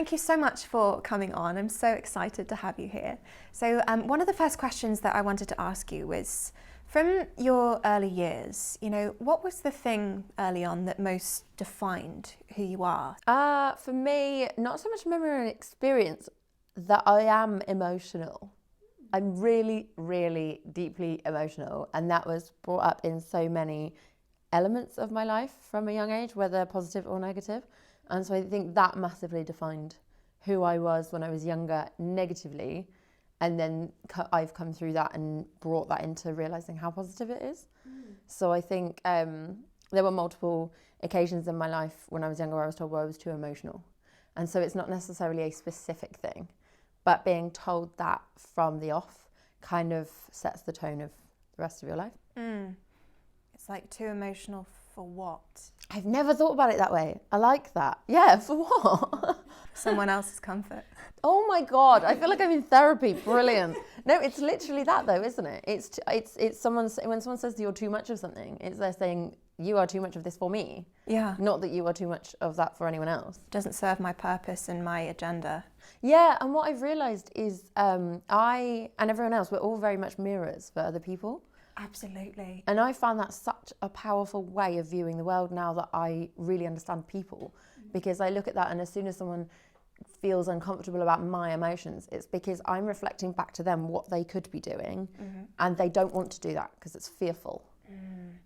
thank you so much for coming on. I'm so excited to have you here. So one of the first questions that I wanted to ask you was, from your early years, what was the thing early on that most defined who you are? For me, not so much memory and experience, that I am emotional. I'm really, really deeply emotional, and that was brought up in so many elements of my life from a young age, whether positive or negative. And so I think that massively defined who I was when I was younger negatively. And then I've come through that and brought that into realising how positive it is. So I think there were multiple occasions in my life when I was younger where I was told I was too emotional. And so it's not necessarily a specific thing, but being told that from the off kind of sets the tone of the rest of your life. It's like, too emotional for what? I've never thought about it that way. I like that. Yeah, for what? Someone else's comfort. Oh my God, I feel like I'm in therapy. Brilliant. No, it's literally that though, isn't it? It's when someone says you're too much of something, it's they're saying you are too much of this for me. Yeah. Not that you are too much of that for anyone else. Doesn't serve my purpose and my agenda. Yeah, and what I've realised is I and everyone else, we're all very much mirrors for other people. Absolutely. And I found that such a powerful way of viewing the world now that I really understand people, because I look at that and as soon as someone feels uncomfortable about my emotions, it's because I'm reflecting back to them what they could be doing, and they don't want to do that because it's fearful.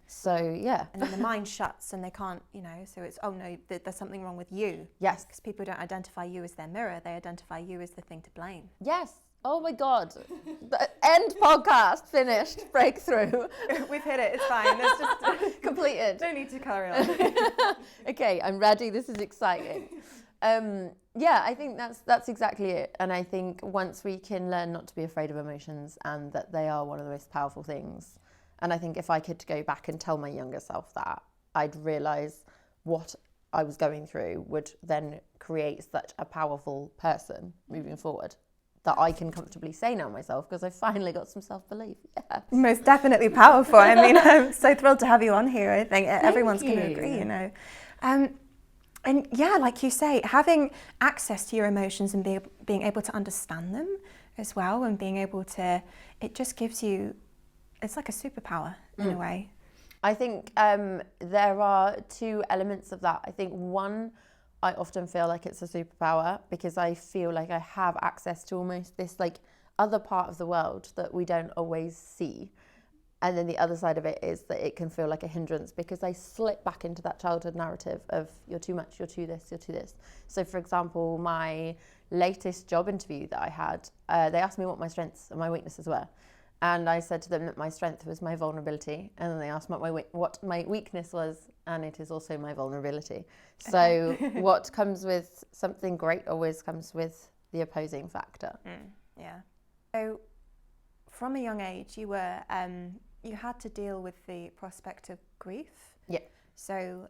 So yeah. And then the mind shuts and they can't, so it's, oh no, there's something wrong with you. Yes. Because people don't identify you as their mirror, they identify you as the thing to blame. Yes. Oh my God. The end podcast, finished, breakthrough. We've hit it, it's fine. There's just completed. No need to carry on. Okay, I'm ready. This is exciting. Yeah, I think that's exactly it. And I think once we can learn not to be afraid of emotions and that they are one of the most powerful things, and I think if I could go back and tell my younger self that, I'd realise what I was going through would then create such a powerful person moving forward that I can comfortably say now myself, because I finally got some self-belief. Yes. Most definitely powerful. I mean, I'm so thrilled to have you on here. I think everyone's going to agree, And yeah, like you say, having access to your emotions and being able to understand them as well, and being able to, it just gives you, it's like a superpower in a way. I think there are two elements of that. I think one, I often feel like it's a superpower because I feel like I have access to almost this like other part of the world that we don't always see. And then the other side of it is that it can feel like a hindrance because I slip back into that childhood narrative of you're too much, you're too this, you're too this. So for example, my latest job interview that I had, they asked me what my strengths and my weaknesses were. And I said to them that my strength was my vulnerability. And then they asked what my weakness was, and it is also my vulnerability. So what comes with something great always comes with the opposing factor. Yeah. So from a young age, you were you had to deal with the prospect of grief. Yeah. So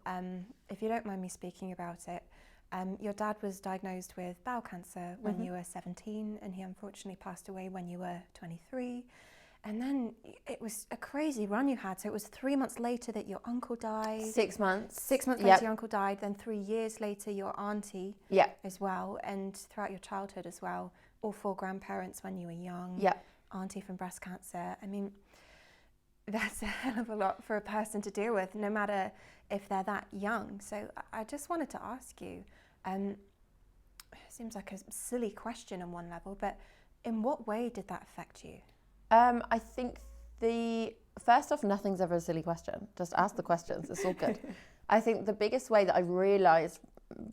if you don't mind me speaking about it, your dad was diagnosed with bowel cancer when you were 17, and he unfortunately passed away when you were 23. And then it was a crazy run you had. So it was 3 months later that your uncle died. 6 months. 6 months later your uncle died. Then 3 years later your auntie as well. And throughout your childhood as well. All 4 grandparents when you were young. Yeah. Auntie from breast cancer. I mean, that's a hell of a lot for a person to deal with, no matter if they're that young. So I just wanted to ask you, it seems like a silly question on one level, but in what way did that affect you? I think first off, nothing's ever a silly question. Just ask the questions, it's all good. I think the biggest way that I realised,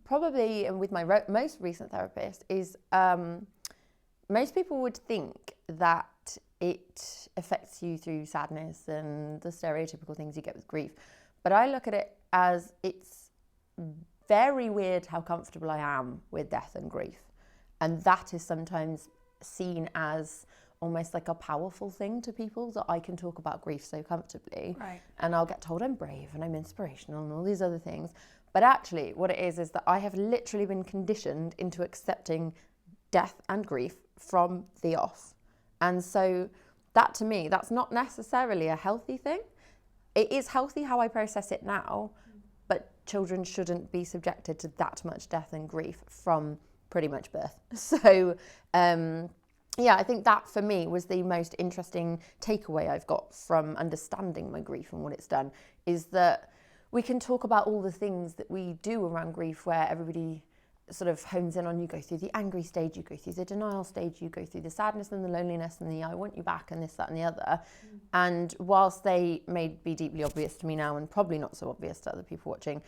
probably with my most recent therapist, is most people would think that it affects you through sadness and the stereotypical things you get with grief. But I look at it as it's very weird how comfortable I am with death and grief. And that is sometimes seen as almost like a powerful thing to people, that I can talk about grief so comfortably. Right. And I'll get told I'm brave and I'm inspirational and all these other things. But actually what it is that I have literally been conditioned into accepting death and grief from the off. And so that to me, that's not necessarily a healthy thing. It is healthy how I process it now, but children shouldn't be subjected to that much death and grief from pretty much birth. So, yeah, I think that for me was the most interesting takeaway I've got from understanding my grief and what it's done, is that we can talk about all the things that we do around grief where everybody sort of hones in on, you go through the angry stage, you go through the denial stage, you go through the sadness and the loneliness and the I want you back and this, that and the other. And whilst they may be deeply obvious to me now and probably not so obvious to other people watching,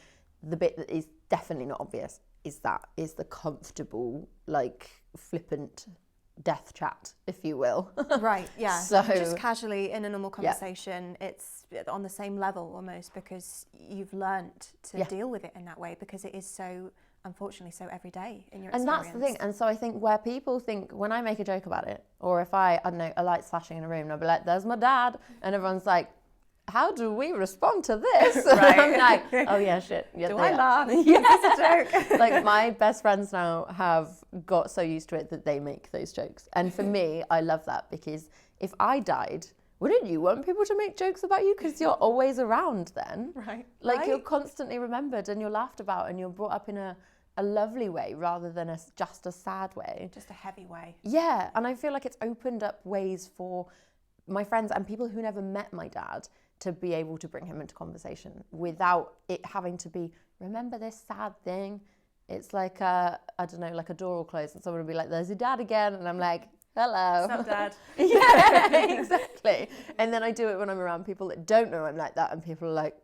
the bit that is definitely not obvious is the comfortable, like flippant death chat, if you will. Right, yeah. So just casually in a normal conversation, it's on the same level almost, because you've learnt to deal with it in that way, because it is so, unfortunately, so everyday in your experience. And that's the thing. And so I think where people think, when I make a joke about it, or if I don't know, a light's flashing in a room and I'll be like, there's my dad, and everyone's like, how do we respond to this? Right. I'm like, oh yeah, shit. Yeah, do I laugh? Yeah. It's a joke. Like my best friends now have got so used to it that they make those jokes. And for me, I love that, because if I died, wouldn't you want people to make jokes about you? Because you're always around then. Right. Like you're constantly remembered and you're laughed about and you're brought up in a lovely way rather than just a sad way. Just a heavy way. Yeah. And I feel like it's opened up ways for my friends and people who never met my dad to be able to bring him into conversation without it having to be, remember this sad thing? It's like, I don't know, like a door will close and someone will be like, there's your dad again. And I'm like, hello. What's up, Dad? Yeah, exactly. And then I do it when I'm around people that don't know I'm like that, and people are like,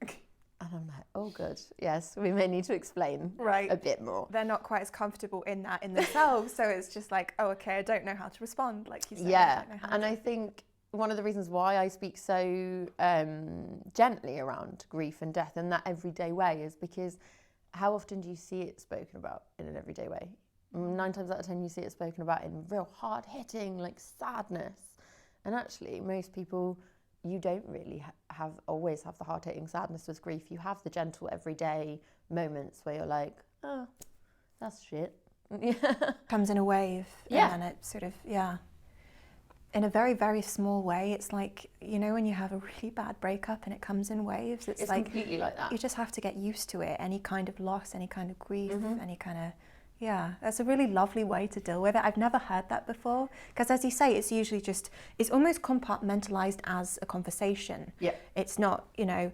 and I'm like, oh, good. Yes, we may need to explain a bit more. They're not quite as comfortable in that in themselves. So it's just like, oh, okay, I don't know how to respond, like you said. Yeah, and I think one of the reasons why I speak so gently around grief and death in that everyday way is because how often do you see it spoken about in an everyday way? 9 times out of 10 you see it spoken about in real hard-hitting, like sadness. And actually, most people, you don't really always have the hard-hitting sadness with grief. You have the gentle everyday moments where you're like, oh, that's shit. Comes in a wave. Yeah. And then it sort of, in a very, very small way. It's like, you know, when you have a really bad breakup and it comes in waves, it's like completely like that. You just have to get used to it. Any kind of loss, any kind of grief, any kind of, that's a really lovely way to deal with it. I've never heard that before, because as you say, it's usually just, it's almost compartmentalized as a conversation. Yeah. It's not, you know,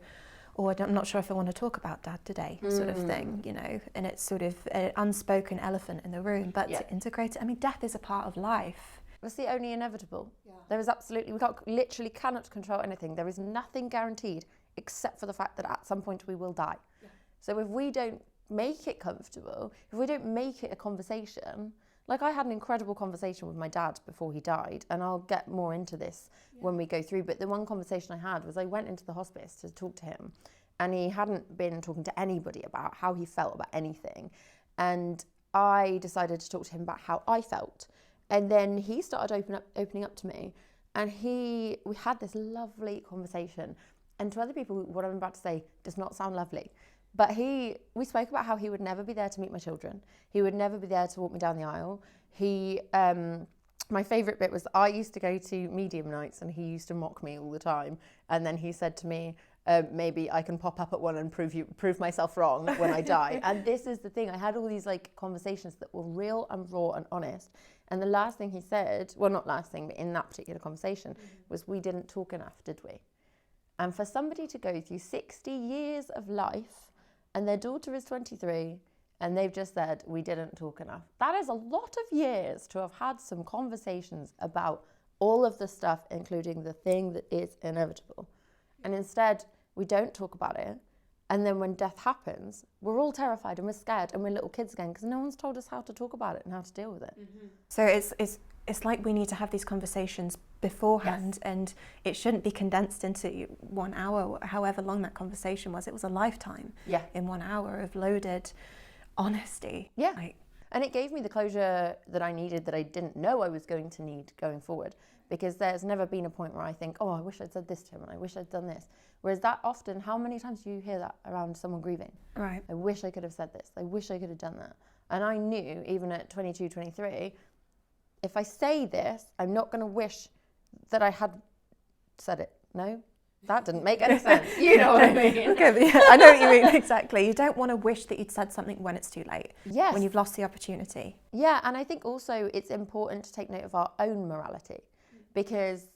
or I'm not sure if I want to talk about Dad today, sort of thing, you know, and it's sort of an unspoken elephant in the room, but to integrate it, I mean, death is a part of life. It's the only inevitable. Yeah. There is absolutely, literally cannot control anything. There is nothing guaranteed except for the fact that at some point we will die. Yeah. So if we don't make it comfortable, if we don't make it a conversation, like I had an incredible conversation with my dad before he died, and I'll get more into this when we go through, but the one conversation I had was I went into the hospice to talk to him, and he hadn't been talking to anybody about how he felt about anything, and I decided to talk to him about how I felt. And then he started opening up to me, and we had this lovely conversation. And to other people, what I'm about to say does not sound lovely, but we spoke about how he would never be there to meet my children. He would never be there to walk me down the aisle. My favourite bit was I used to go to medium nights, and he used to mock me all the time. And then he said to me, maybe I can pop up at one and prove myself wrong when I die. And this is the thing. I had all these like conversations that were real and raw and honest. And the last thing he said, well, not last thing, but in that particular conversation, was we didn't talk enough, did we? And for somebody to go through 60 years of life, and their daughter is 23, and they've just said, we didn't talk enough. That is a lot of years to have had some conversations about all of the stuff, including the thing that is inevitable. And instead, we don't talk about it. And then when death happens, we're all terrified and we're scared and we're little kids again because no one's told us how to talk about it and how to deal with it. Mm-hmm. So it's like we need to have these conversations beforehand, and it shouldn't be condensed into 1 hour, however long that conversation was. It was a lifetime in 1 hour of loaded honesty. Yeah. And it gave me the closure that I needed, that I didn't know I was going to need going forward, because there's never been a point where I think, oh, I wish I'd said this to him and I wish I'd done this. Whereas that often, how many times do you hear that around someone grieving? Right. I wish I could have said this. I wish I could have done that. And I knew, even at 22, 23, if I say this, I'm not going to wish that I had said it. No? That didn't make any sense. You know what I mean? Okay, yeah, I know what you mean, exactly. You don't want to wish that you'd said something when it's too late. Yes. When you've lost the opportunity. Yeah, and I think also it's important to take note of our own morality, because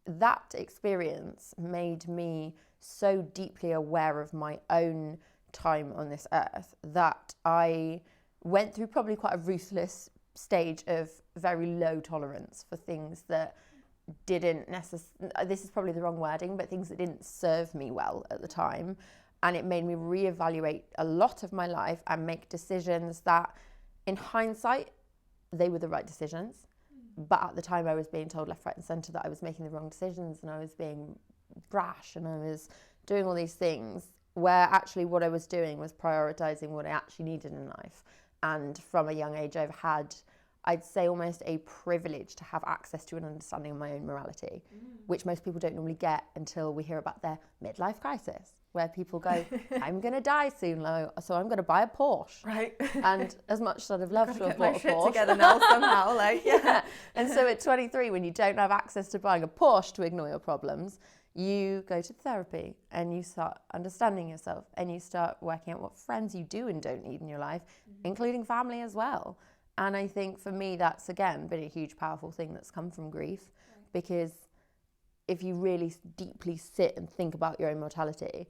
that experience made me so deeply aware of my own time on this earth that I went through probably quite a ruthless stage of very low tolerance for things that didn't necessarily, this is probably the wrong wording, but things that didn't serve me well at the time. And it made me reevaluate a lot of my life and make decisions that, in hindsight, they were the right decisions. But at the time I was being told left, right and centre that I was making the wrong decisions, and I was being brash, and I was doing all these things where actually what I was doing was prioritising what I actually needed in life. And from a young age I've had, I'd say, almost a privilege to have access to an understanding of my own morality, which most people don't normally get until we hear about their midlife crisis, where people go, I'm going to die soon, so I'm going to buy a Porsche. Right. And as much as I'd have loved to have bought a shit Porsche. together now somehow, like, yeah. And so at 23, when you don't have access to buying a Porsche to ignore your problems, you go to therapy and you start understanding yourself, and you start working out what friends you do and don't need in your life, including family as well. And I think for me, that's, again, been a huge, powerful thing that's come from grief, because if you really deeply sit and think about your own mortality,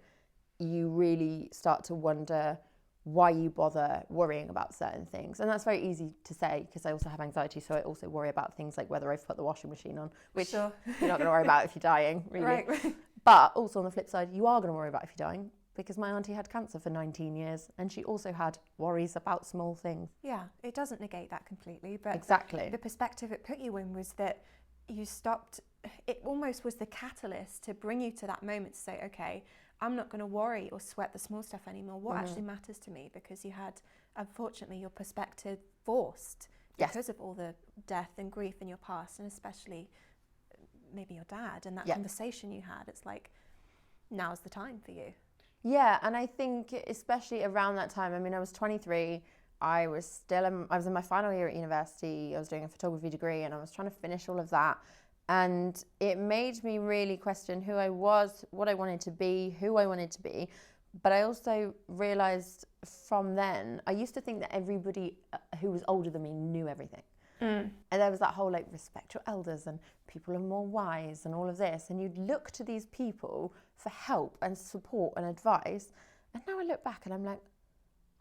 you really start to wonder why you bother worrying about certain things. And that's very easy to say, because I also have anxiety, so I also worry about things like whether I've put the washing machine on, which you're not going to worry about if you're dying, really. Right. But also on the flip side, you are going to worry about if you're dying, because my auntie had cancer for 19 years and she also had worries about small things. Yeah, it doesn't negate that completely, but exactly, the perspective it put you in was that you stopped, it almost was the catalyst to bring you to that moment to say, okay, I'm not going to worry or sweat the small stuff anymore. What actually matters to me? Because you had, unfortunately, your perspective forced because of all the death and grief in your past, and especially maybe your dad and that conversation you had. It's like, now's the time for you. Yeah, and I think especially around that time, I mean, I was 23, I was in my final year at university, I was doing a photography degree, and I was trying to finish all of that. And it made me really question who I was, what I wanted to be, who I wanted to be. But I also realised from then, I used to think that everybody who was older than me knew everything. And there was that whole, like, respect your elders and people are more wise and all of this. And you'd look to these people for help and support and advice. And now I look back and I'm like,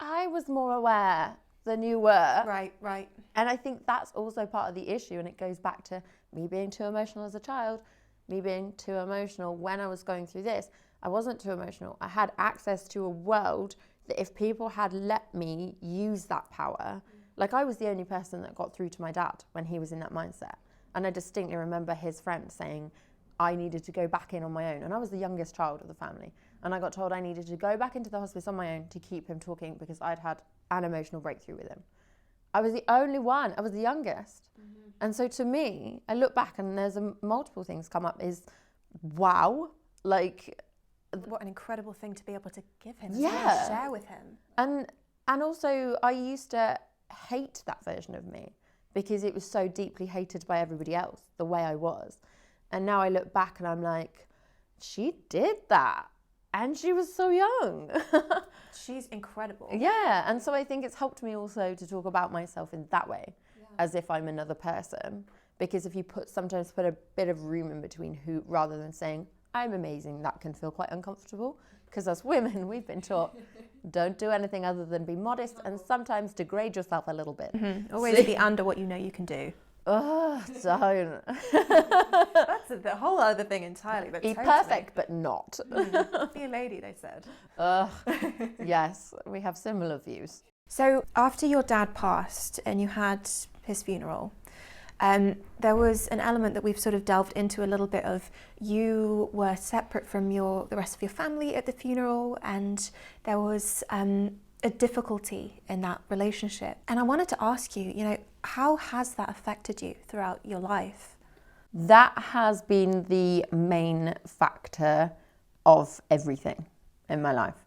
I was more aware than you were. Right. And I think that's also part of the issue. And it goes back to me being too emotional as a child, me being too emotional when I was going through this. I wasn't too emotional. I had access to a world that if people had let me use that power, like, I was the only person that got through to my dad when he was in that mindset. And I distinctly remember his friend saying I needed to go back in on my own. And I was the youngest child of the family. And I got told I needed to go back into the hospice on my own to keep him talking, because I'd had an emotional breakthrough with him. I was the only one. I was the youngest. And so to me, I look back and there's multiple things come up is, wow, like, what an incredible thing to be able to give him, share with him. And also I used to hate that version of me because it was so deeply hated by everybody else, the way I was. And now I look back and I'm like, she did that and she was so young. She's incredible. Yeah, and so I think it's helped me also to talk about myself in that way, as if I'm another person. Because if you sometimes put a bit of room in between who, rather than saying, I'm amazing, that can feel quite uncomfortable. Because as women, we've been taught, don't do anything other than be modest and sometimes degrade yourself a little bit. Always be under what you know you can do. Oh, don't. That's the whole other thing entirely. But be perfect, but not. Be a lady, they said. Yes, we have similar views. So after your dad passed and you had his funeral, there was an element that we've sort of delved into a little bit of, you were separate from the rest of your family at the funeral, and there was a difficulty in that relationship. And I wanted to ask you, how has that affected you throughout your life? That has been the main factor of everything in my life,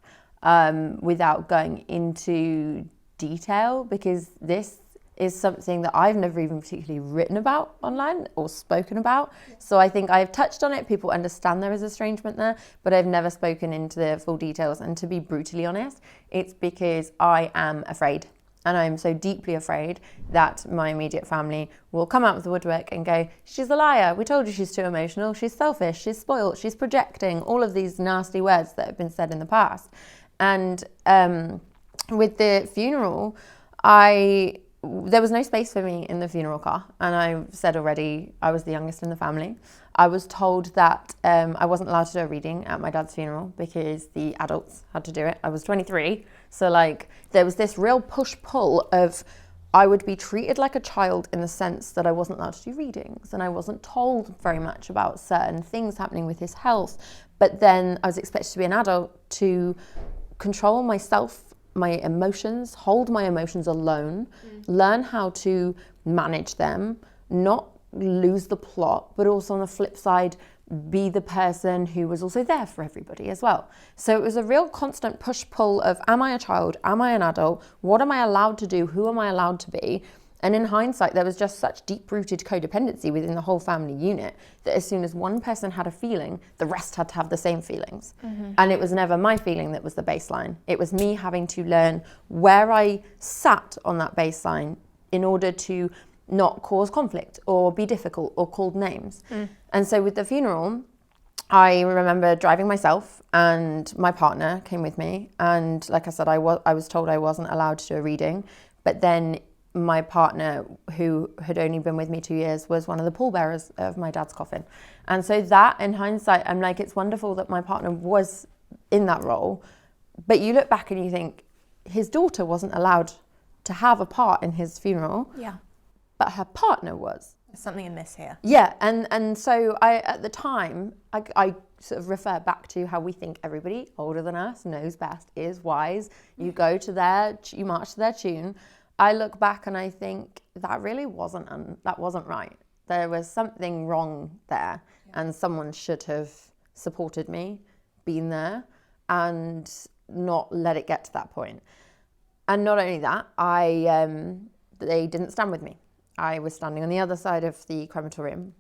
without going into detail, because this is something that I've never even particularly written about online or spoken about. So I think I've touched on it. People understand there is estrangement there, but I've never spoken into the full details. And to be brutally honest, it's because I am afraid. And I'm so deeply afraid that my immediate family will come out of the woodwork and go, she's a liar. We told you she's too emotional. She's selfish. She's spoiled. She's projecting. All of these nasty words that have been said in the past. And with the funeral, there was no space for me in the funeral car. And I said already, I was the youngest in the family. I was told that I wasn't allowed to do a reading at my dad's funeral because the adults had to do it. I was 23. So like there was this real push-pull of I would be treated like a child in the sense that I wasn't allowed to do readings and I wasn't told very much about certain things happening with his health. But then I was expected to be an adult to control myself, my emotions, hold my emotions alone, learn how to manage them, not lose the plot, but also on the flip side, be the person who was also there for everybody as well. So it was a real constant push-pull of, am I a child? Am I an adult? What am I allowed to do? Who am I allowed to be? And in hindsight, there was just such deep-rooted codependency within the whole family unit that as soon as one person had a feeling, the rest had to have the same feelings. And it was never my feeling that was the baseline. It was me having to learn where I sat on that baseline in order to not cause conflict or be difficult or called names. And so with the funeral, I remember driving myself and my partner came with me. And like I said, I was told I wasn't allowed to do a reading. But then my partner, who had only been with me 2 years, was one of the pallbearers of my dad's coffin. And so that, in hindsight, I'm like, it's wonderful that my partner was in that role. But you look back and you think, his daughter wasn't allowed to have a part in his funeral. Yeah. But her partner was. There's something amiss here. Yeah, and so at the time, I sort of refer back to how we think everybody older than us knows best, is wise. You go to you march to their tune. I look back and I think that really wasn't right. There was something wrong there, and someone should have supported me, been there, and not let it get to that point. And not only that, they didn't stand with me. I was standing on the other side of the crematorium,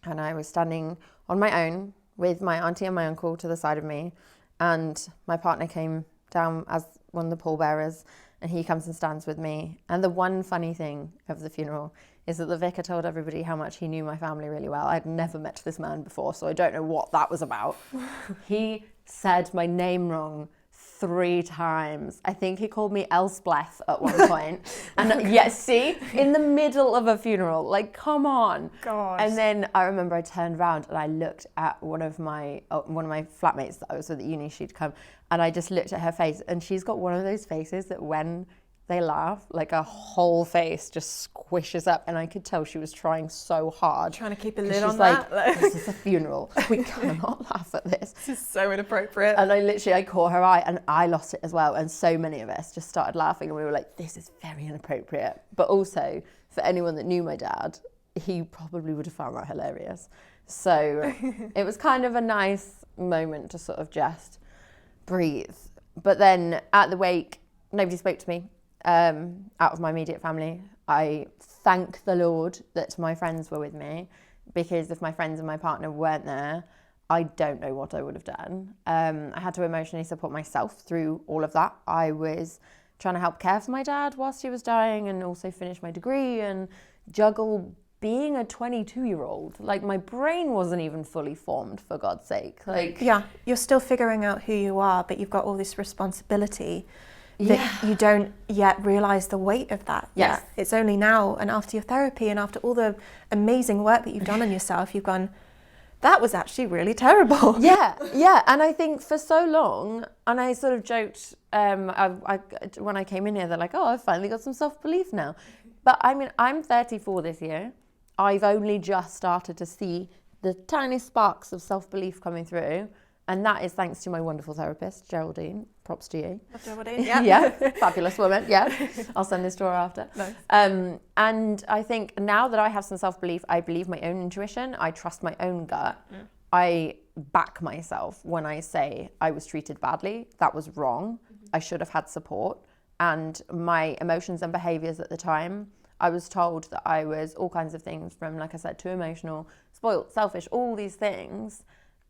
and I was standing on my own with my auntie and my uncle to the side of me, and my partner came down as one of the pallbearers, and he comes and stands with me. And the one funny thing of the funeral is that the vicar told everybody how much he knew my family really well. I'd never met this man before, so I don't know what that was about. He said my name wrong 3 times. I think he called me Elspeth at one point. And yes, see, in the middle of a funeral, like, come on. Gosh. And then I remember I turned around and I looked at one of my flatmates that I was with at uni. She'd come, and I just looked at her face, and she's got one of those faces that when they laugh, like a whole face just squishes up, and I could tell she was trying so hard. Trying to keep a lid on that. that. This is a funeral. We cannot laugh at this. This is so inappropriate. And I caught her eye, and I lost it as well. And so many of us just started laughing, and we were like, this is very inappropriate. But also, for anyone that knew my dad, he probably would have found that hilarious. So it was kind of a nice moment to sort of just breathe. But then at the wake, nobody spoke to me. Out of my immediate family. I thank the Lord that my friends were with me, because if my friends and my partner weren't there, I don't know what I would have done. I had to emotionally support myself through all of that. I was trying to help care for my dad whilst he was dying, and also finish my degree and juggle being a 22-year-old. Like, my brain wasn't even fully formed, for God's sake. Like, yeah, you're still figuring out who you are, but you've got all this responsibility that you don't yet realise the weight of that. Yes. Yet. It's only now, and after your therapy and after all the amazing work that you've done on yourself, you've gone, that was actually really terrible. Yeah. And I think for so long, and I sort of joked when I came in here, they're like, oh, I've finally got some self-belief now. But I mean, I'm 34 this year. I've only just started to see the tiny sparks of self-belief coming through. And that is thanks to my wonderful therapist, Geraldine. Props to you. Geraldine, yeah. Yeah, fabulous woman, yeah. I'll send this to her after. Nice. And I think now that I have some self-belief, I believe my own intuition, I trust my own gut. I back myself when I say I was treated badly, that was wrong, I should have had support. And my emotions and behaviours at the time, I was told that I was all kinds of things, from, like I said, too emotional, spoiled, selfish, all these things.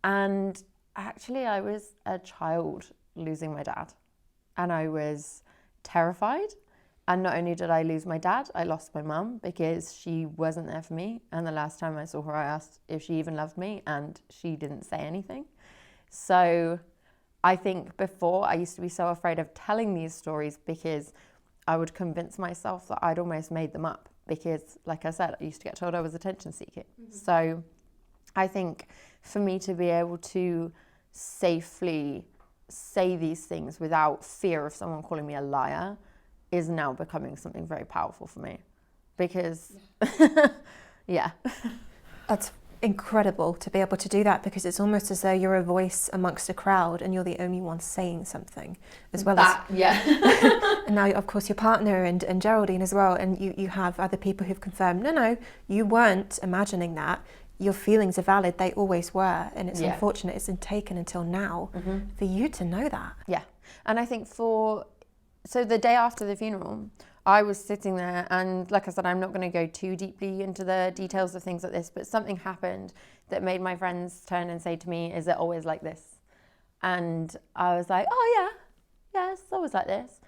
And actually I was a child losing my dad, and I was terrified. And not only did I lose my dad, I lost my mum, because she wasn't there for me. And the last time I saw her, I asked if she even loved me, and she didn't say anything. So I think before, I used to be so afraid of telling these stories, because I would convince myself that I'd almost made them up, because, like I said, I used to get told I was attention seeking. So I think for me to be able to safely say these things without fear of someone calling me a liar is now becoming something very powerful for me, because yeah. That's incredible to be able to do that, because it's almost as though you're a voice amongst a crowd and you're the only one saying something, as well as and now of course your partner and Geraldine as well, and you have other people who've confirmed no, you weren't imagining that, your feelings are valid, they always were, and it's unfortunate it's been taken until now for you to know that. And I think so the day after the funeral, I was sitting there, and like I said, I'm not going to go too deeply into the details of things like this, but something happened that made my friends turn and say to me, is it always like this? And I was like, oh yeah, it's always like this.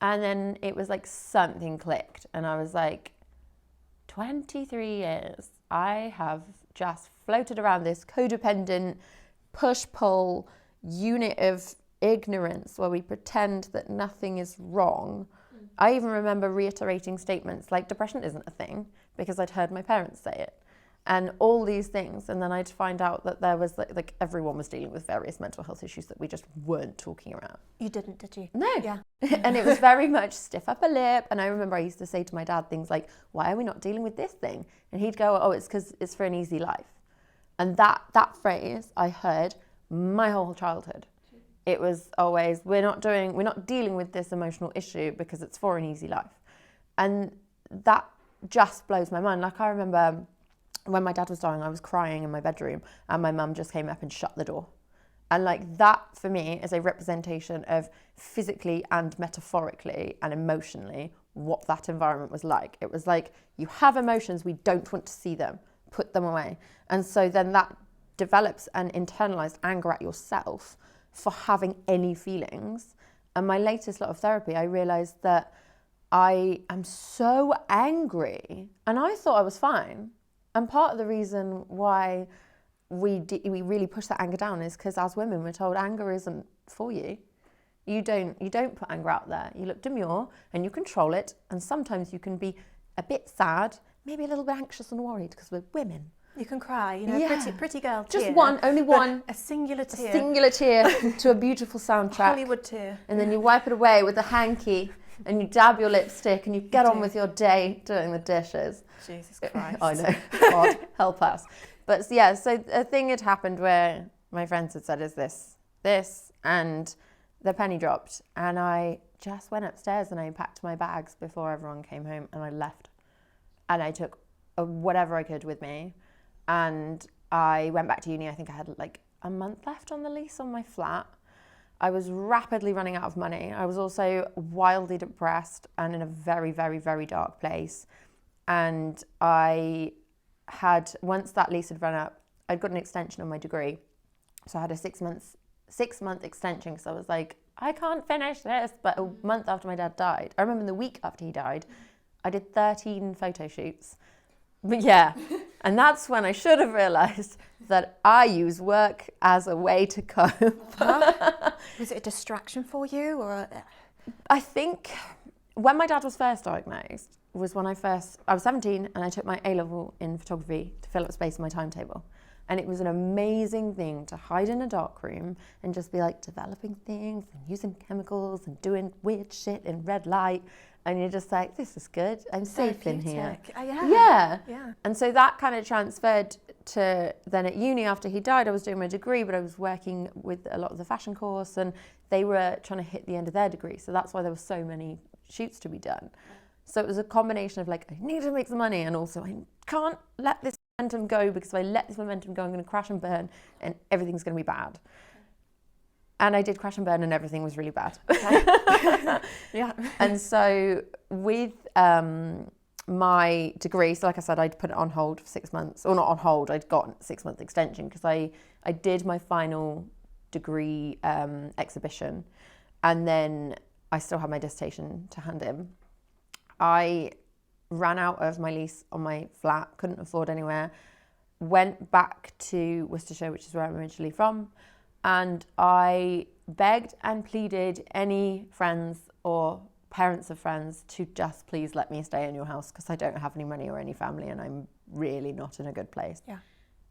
And then it was like something clicked, and I was like, 23 years, I have just floated around this codependent push-pull unit of ignorance where we pretend that nothing is wrong. I even remember reiterating statements like depression isn't a thing, because I'd heard my parents say it, and all these things. And then I'd find out that there was like everyone was dealing with various mental health issues that we just weren't talking about. You didn't, did you? No. Yeah. And it was very much stiff upper lip. And I remember I used to say to my dad things like, why are we not dealing with this thing? And he'd go, oh, it's because it's for an easy life. And that phrase I heard my whole childhood. It was always, we're not dealing with this emotional issue because it's for an easy life. And that just blows my mind. Like, I remember when my dad was dying, I was crying in my bedroom, and my mum just came up and shut the door. And like, that for me is a representation of physically and metaphorically and emotionally what that environment was like. It was like, you have emotions, we don't want to see them, put them away. And so then that develops an internalized anger at yourself for having any feelings. And my latest lot of therapy, I realized that I am so angry, and I thought I was fine. And part of the reason why we really push that anger down is because as women we're told anger isn't for you. You don't put anger out there. You look demure and you control it, and sometimes you can be a bit sad, maybe a little bit anxious and worried, because we're women. You can cry, you know, pretty girl Just tear. one, only one. A singular tear. A singular tear to a beautiful soundtrack. Hollywood tear. And then you wipe it away with a hanky, and you dab your lipstick, and you get on with your day doing the dishes. Jesus Christ. I know. God help us. But yeah, so a thing had happened where my friends had said, is this, and the penny dropped, and I just went upstairs and I packed my bags before everyone came home, and I left. And I took whatever I could with me. And I went back to uni. I think I had like a month left on the lease on my flat. I was rapidly running out of money. I was also wildly depressed and in a very, very, very dark place. And I had, once that lease had run up, I'd got an extension on my degree. So I had a six month extension, because I was like, I can't finish this. But a month after my dad died, I remember the week after he died, I did 13 photo shoots. But yeah, and that's when I should have realised that I use work as a way to cope. Was it a distraction for you, or? I think when my dad was first diagnosed was when I was 17, and I took my A-level in photography to fill up space in my timetable. And it was an amazing thing to hide in a dark room and just be like developing things and using chemicals and doing weird shit in red light. And you're just like, this is good. I'm safe in here. Yeah. And so that kind of transferred to then at uni after he died. I was doing my degree, but I was working with a lot of the fashion course, and they were trying to hit the end of their degree. So that's why there were so many shoots to be done. So it was a combination of like, I need to make some money, and also I can't let this momentum go, because if I let this momentum go, I'm going to crash and burn, and everything's going to be bad. And I did crash and burn, and everything was really bad. Yeah. And so with my my degree, so like I said, I'd put it on hold for 6 months, or not on hold, I'd got a 6-month extension because I did my final degree exhibition, and then I still had my dissertation to hand in. I ran out of my lease on my flat, couldn't afford anywhere, went back to Worcestershire, which is where I'm originally from, and I begged and pleaded any friends or parents of friends to just please let me stay in your house because I don't have any money or any family and I'm really not in a good place. Yeah.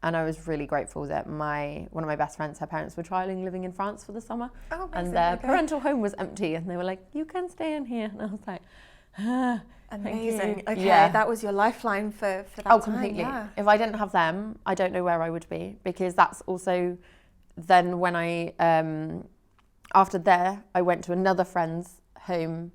And I was really grateful that one of my best friends, her parents were trialling living in France for the summer. Oh, amazing. And their parental home was empty and they were like, you can stay in here. And I was like, amazing. Okay, yeah. that was your lifeline for that Oh, time. completely. Yeah. If I didn't have them, I don't know where I would be, because that's also then when I, after there, I went to another friend's home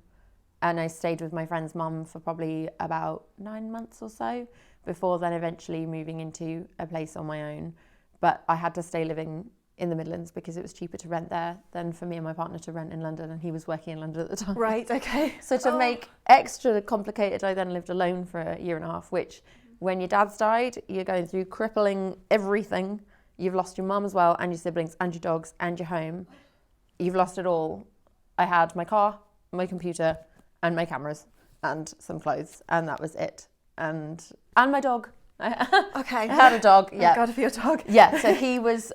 and I stayed with my friend's mum for probably about 9 months or so before then eventually moving into a place on my own. But I had to stay living in the Midlands because it was cheaper to rent there than for me and my partner to rent in London, and he was working in London at the time. Right, okay. So to make extra complicated, I then lived alone for a year and a half, which when your dad's died, you're going through crippling everything. You've lost your mum as well, and your siblings, and your dogs, and your home. You've lost it all. I had my car, my computer, and my cameras, and some clothes, and that was it. And my dog. Okay. I had a dog, yeah. Thank God for your dog. Yeah, so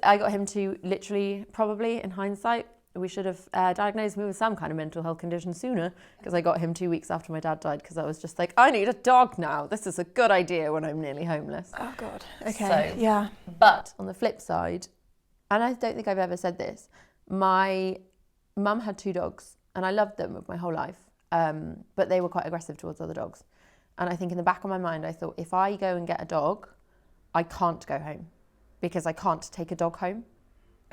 I got him to literally, probably in hindsight, we should have diagnosed me with some kind of mental health condition sooner, because I got him 2 weeks after my dad died, because I was just like, I need a dog now. This is a good idea when I'm nearly homeless. Oh, God. Okay, So, yeah. But on the flip side, and I don't think I've ever said this, my mum had 2 dogs, and I loved them with my whole life, but they were quite aggressive towards other dogs. And I think in the back of my mind, I thought, if I go and get a dog, I can't go home because I can't take a dog home.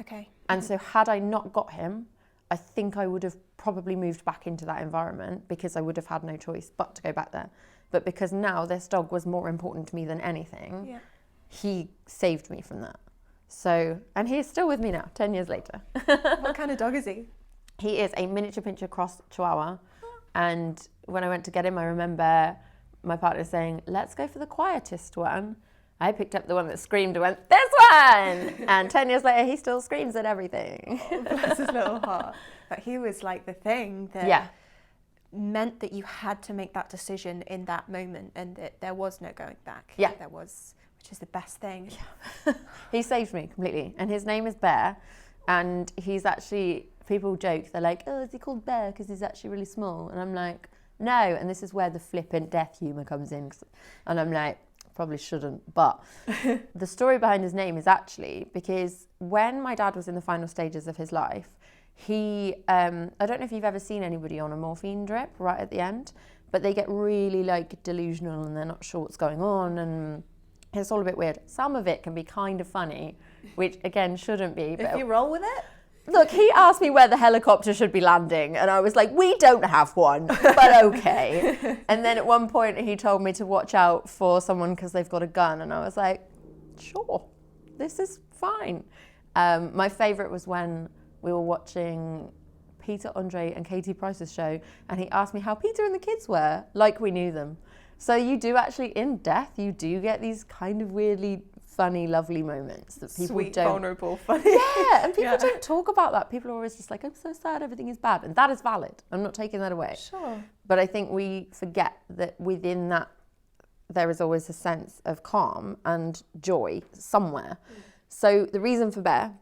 Okay. And so had I not got him, I think I would have probably moved back into that environment because I would have had no choice but to go back there. But because now this dog was more important to me than anything, he saved me from that. So, and he is still with me now, 10 years later. What kind of dog is he? He is a miniature pincher cross Chihuahua. And when I went to get him, I remember my partner saying, let's go for the quietest one. I picked up the one that screamed and went, this one! And 10 years later, he still screams at everything. Oh, bless his little heart. But he was like the thing that meant that you had to make that decision in that moment and that there was no going back. Yeah. There was, which is the best thing. Yeah. He saved me completely. And his name is Bear. And he's actually, people joke, they're like, oh, is he called Bear because he's actually really small? And I'm like, no. And this is where the flippant death humour comes in. And I'm like, probably shouldn't. But the story behind his name is actually because when my dad was in the final stages of his life, he, I don't know if you've ever seen anybody on a morphine drip right at the end, but they get really like delusional and they're not sure what's going on and it's all a bit weird. Some of it can be kind of funny, which again shouldn't be. But if you roll with it? Look, he asked me where the helicopter should be landing and I was like, we don't have one, but okay. And then at one point he told me to watch out for someone because they've got a gun and I was like, sure, this is fine. My favourite was when we were watching Peter, Andre and Katie Price's show and he asked me how Peter and the kids were, like we knew them. So you do actually, in death, you do get these kind of weirdly funny, lovely moments that people Sweet, don't... vulnerable, funny. Yeah, and people don't talk about that. People are always just like, I'm so sad, everything is bad. And that is valid. I'm not taking that away. Sure. But I think we forget that within that, there is always a sense of calm and joy somewhere. So the reason for Bear,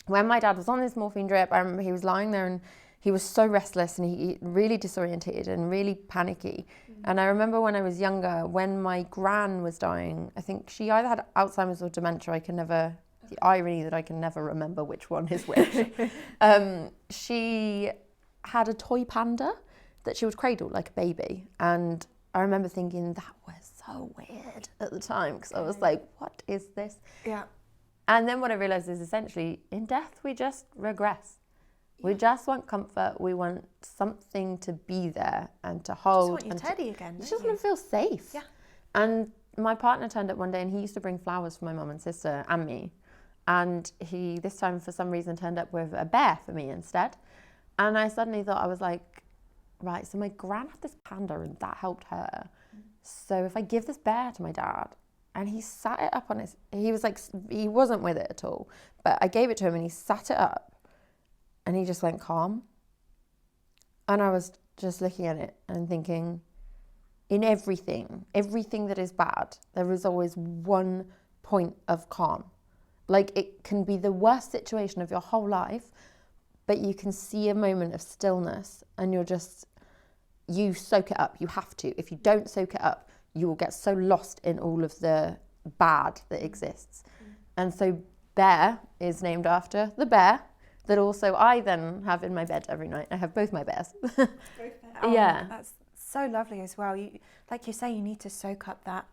when my dad was on this morphine drip, I remember he was lying there and he was so restless and he really disorientated and really panicky. And I remember when I was younger, when my gran was dying, I think she either had Alzheimer's or dementia. I can never, the irony that I can never remember which one is which. She had a toy panda that she would cradle like a baby. And I remember thinking that was so weird at the time because I was like, what is this? Yeah. And then what I realised is essentially in death, we just regress. We just want comfort. We want something to be there and to hold. You just want your teddy again. You just want to feel safe. Yeah. And my partner turned up one day and he used to bring flowers for my mum and sister and me. And he, this time for some reason, turned up with a bear for me instead. And I suddenly thought, I was like, right, so my gran had this panda and that helped her. So if I give this bear to my dad, and he sat it up on his, he was like, he wasn't with it at all, but I gave it to him and he sat it up and he just went calm. And I was just looking at it and thinking, in everything that is bad, there is always one point of calm. Like, it can be the worst situation of your whole life, but you can see a moment of stillness and you soak it up. You have to. If you don't soak it up, you will get so lost in all of the bad that exists. And so Bear is named after the bear that also I then have in my bed every night. I have both my bears. Yeah. That's so lovely as well. You, like you say, you need to soak up that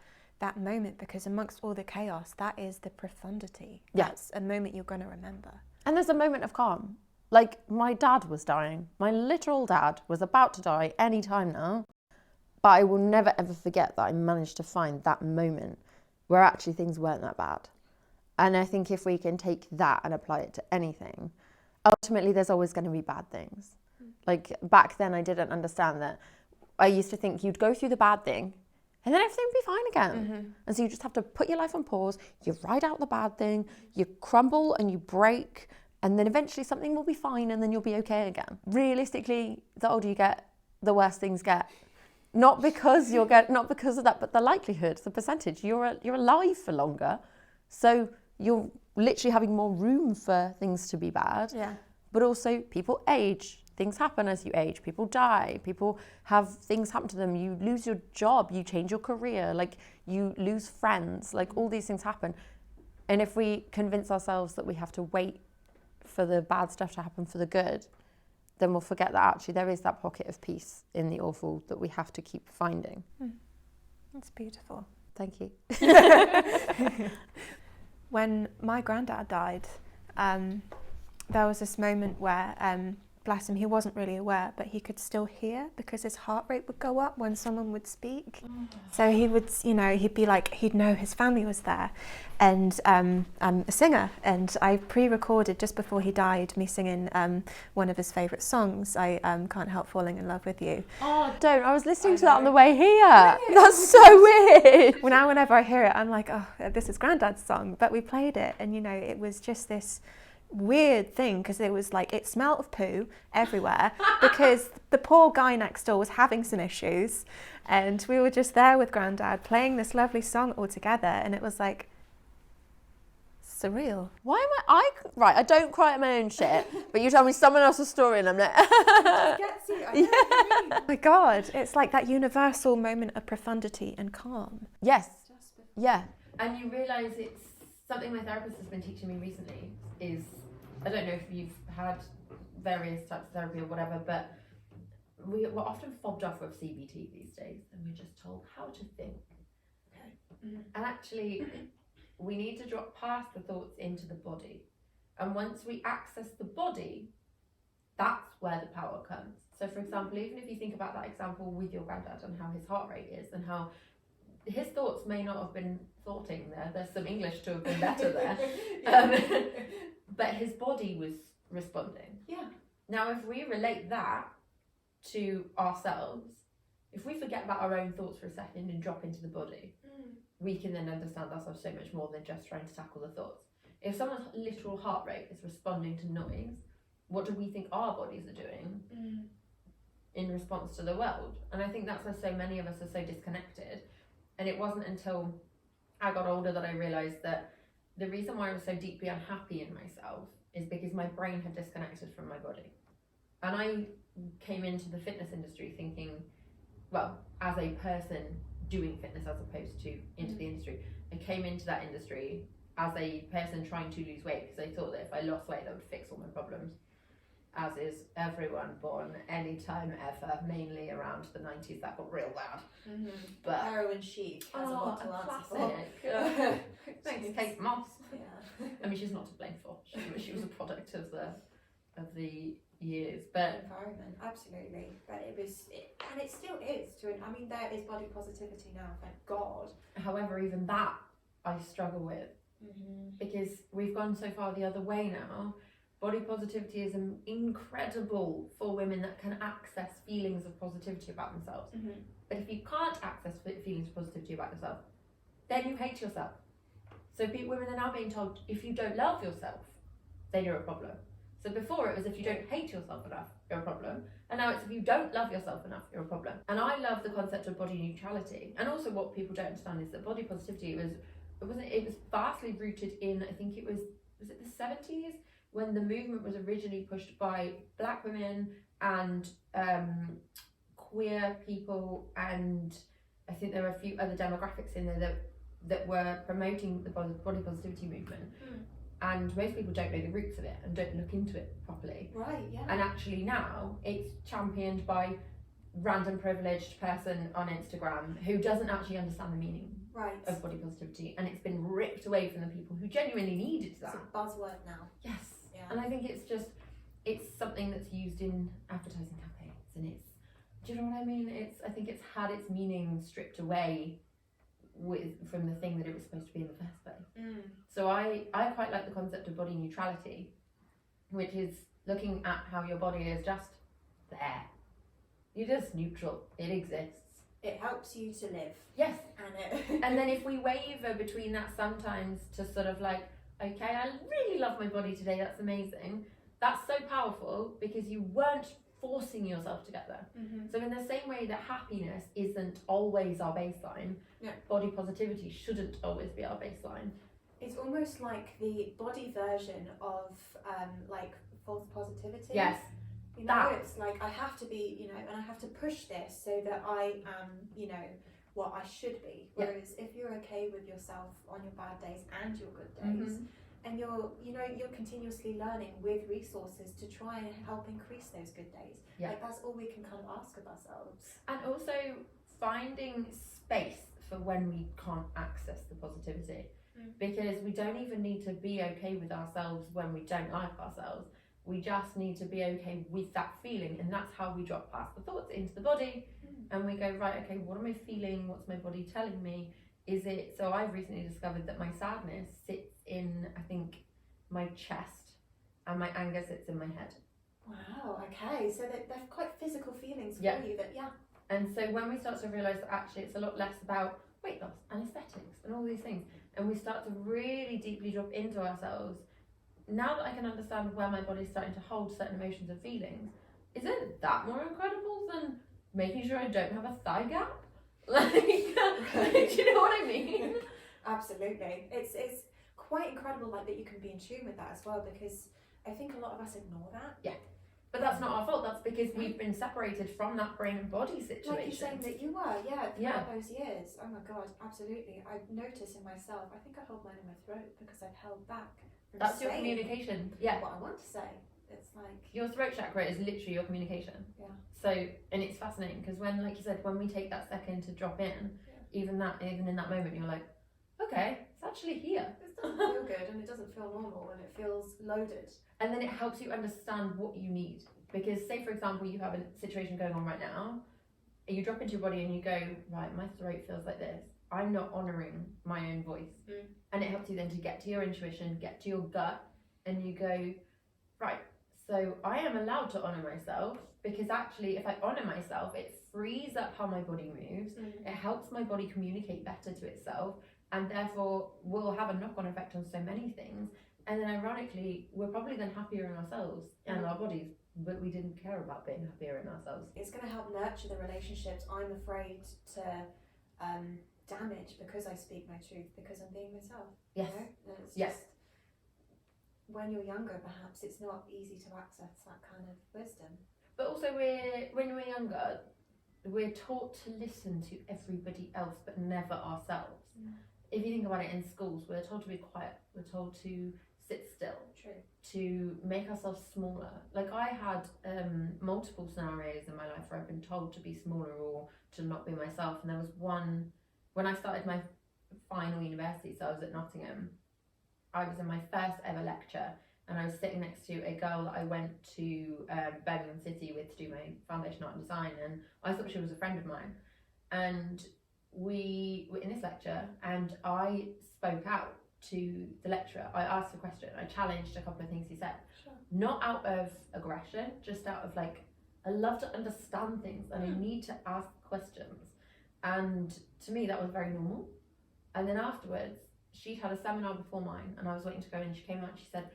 moment, because amongst all the chaos, that is the profundity. Yeah. That's a moment you're going to remember. And there's a moment of calm. Like, my dad was dying. My literal dad was about to die any time now. But I will never ever forget that I managed to find that moment where actually things weren't that bad. And I think if we can take that and apply it to anything, ultimately there's always going to be bad things. Like, back then I didn't understand that. I used to think you'd go through the bad thing and then everything would be fine again. And so you just have to put your life on pause, you ride out the bad thing, you crumble and you break, and then eventually something will be fine and then you'll be okay again. Realistically, the older you get, the worse things get. Not because of that, but the likelihood, the percentage. You're alive for longer, so you're literally having more room for things to be bad. Yeah. But also, people age. Things happen as you age. People die. People have things happen to them. You lose your job. You change your career. Like, you lose friends. Like, all these things happen. And if we convince ourselves that we have to wait for the bad stuff to happen for the good, then we'll forget that actually there is that pocket of peace in the awful that we have to keep finding. That's beautiful. Thank you. When my granddad died, there was this moment where, bless him, he wasn't really aware, but he could still hear because his heart rate would go up when someone would speak. So he would, he'd be like, he'd know his family was there. And I'm a singer, and I pre-recorded just before he died me singing one of his favourite songs, I Can't Help Falling in Love with You. Oh, don't. I was listening to that on the way here. That's so weird. Well, now whenever I hear it, I'm like, oh, this is Granddad's song. But we played it, and it was just this weird thing, because it was like, it smelled of poo everywhere because the poor guy next door was having some issues, and we were just there with Granddad playing this lovely song all together, and it was like surreal. Why am I don't cry at my own shit, but you tell me someone else's story and I'm like It gets you. I know what you mean. Oh my God, it's like that universal moment of profundity and calm. Yes. Yeah. And you realise it's something my therapist has been teaching me recently is, I don't know if you've had various types of therapy or whatever, but we're often fobbed off with CBT these days, and we're just told how to think. And actually, we need to drop past the thoughts into the body. And once we access the body, that's where the power comes. So for example, even if you think about that example with your granddad and how his heart rate is and how his thoughts may not have been thoughting there. There's some English to have been better there. But his body was responding. Yeah. Now, if we relate that to ourselves, if we forget about our own thoughts for a second and drop into the body, we can then understand ourselves so much more than just trying to tackle the thoughts. If someone's literal heart rate is responding to noise, what do we think our bodies are doing in response to the world? And I think that's why so many of us are so disconnected. And it wasn't until I got older that I realised that the reason why I was so deeply unhappy in myself is because my brain had disconnected from my body. And I came into the fitness industry thinking, well, as a person doing fitness as opposed to into the industry, I came into that industry as a person trying to lose weight because I thought that if I lost weight that would fix all my problems, as is everyone born anytime ever, mainly around the 90s. That got real bad. But heroin chic has a lot to answer classic. Thanks, Kate Moss. Yeah. I mean, she's not to blame for. She was a product of the years, but environment, absolutely. But and it still is. There is body positivity now, thank God. However, even that I struggle with because we've gone so far the other way now, body positivity is incredible for women that can access feelings of positivity about themselves. But if you can't access feelings of positivity about yourself, then you hate yourself. So women are now being told, if you don't love yourself, then you're a problem. So before it was, if you don't hate yourself enough, you're a problem. And now it's, if you don't love yourself enough, you're a problem. And I love the concept of body neutrality. And also what people don't understand is that body positivity it was vastly rooted in, I think it was it the 70s, when the movement was originally pushed by black women and queer people, and I think there were a few other demographics in there that were promoting the body positivity movement. And most people don't know the roots of it and don't look into it properly. Right, yeah. And actually now it's championed by random privileged person on Instagram who doesn't actually understand the meaning of body positivity, and it's been ripped away from the people who genuinely needed that. It's a buzzword now. Yes. Yeah. And I think it's something that's used in advertising campaigns, and do you know what I mean? I think it's had its meaning stripped away from the thing that it was supposed to be in the first place. So I quite like the concept of body neutrality, which is looking at how your body is just there. You're just neutral. It exists. It helps you to live. Yes. And then if we waver between that sometimes to sort of like, okay, I really love my body today, that's amazing. That's so powerful because you weren't forcing yourself to get there. So in the same way that happiness isn't always our baseline, body positivity shouldn't always be our baseline. It's almost like the body version of like false positivity. Yes. You know, it's like I have to be, and I have to push this so that I am, what I should be. Whereas if you're okay with yourself on your bad days and your good days, and you're continuously learning with resources to try and help increase those good days. Like that's all we can kind of ask of ourselves. And also finding space for when we can't access the positivity, because we don't even need to be okay with ourselves when we don't like ourselves. We just need to be okay with that feeling, and that's how we drop past the thoughts into the body, and we go, right, okay, what am I feeling? What's my body telling me? So I've recently discovered that my sadness sits in, I think, my chest, and my anger sits in my head. Wow, okay, so they're quite physical feelings for you that, And so when we start to realise that actually it's a lot less about weight loss and aesthetics and all these things, and we start to really deeply drop into ourselves, now that I can understand where my body's starting to hold certain emotions and feelings, isn't that more incredible than making sure I don't have a thigh gap? Like, do you know what I mean? Absolutely. It's quite incredible that you can be in tune with that as well, because I think a lot of us ignore that. Yeah. But that's not our fault. That's because we've been separated from that brain and body situation. Like you're saying that you were, throughout those years. Oh my God, absolutely. I notice in myself, I think I hold mine in my throat because I've held back. That's your communication. Yeah. What I want to say. It's like your throat chakra is literally your communication. Yeah. So, and it's fascinating because when, like you said, when we take that second to drop in, even in that moment, you're like, okay, it's actually here. This doesn't feel good, and it doesn't feel normal, and it feels loaded. And then it helps you understand what you need. Because say, for example, you have a situation going on right now, you drop into your body and you go, right, my throat feels like this. I'm not honouring my own voice. And it helps you then to get to your intuition, get to your gut, and you go, right, so I am allowed to honour myself, because actually if I honour myself, it frees up how my body moves, it helps my body communicate better to itself, and therefore will have a knock-on effect on so many things. And then ironically, we're probably then happier in ourselves and our bodies, but we didn't care about being happier in ourselves. It's going to help nurture the relationships I'm afraid to damage because I speak my truth, because I'm being myself. Yes. You know? It's just, when you're younger, perhaps it's not easy to access that kind of wisdom. But also, when we're younger, we're taught to listen to everybody else, but never ourselves. If you think about it, in schools, we're told to be quiet. We're told to sit still. True. To make ourselves smaller. Like I had multiple scenarios in my life where I've been told to be smaller or to not be myself. And there was one when I started my final university, so I was at Nottingham. I was in my first ever lecture, and I was sitting next to a girl that I went to Birmingham City with to do my foundation art and design, and I thought she was a friend of mine. And we were in this lecture, and I spoke out to the lecturer, I asked a question, I challenged a couple of things he said. Sure. Not out of aggression, just out of like, I love to understand things and I need to ask questions. And to me, that was very normal. And then afterwards, she'd had a seminar before mine and I was waiting to go in. She came out and she said,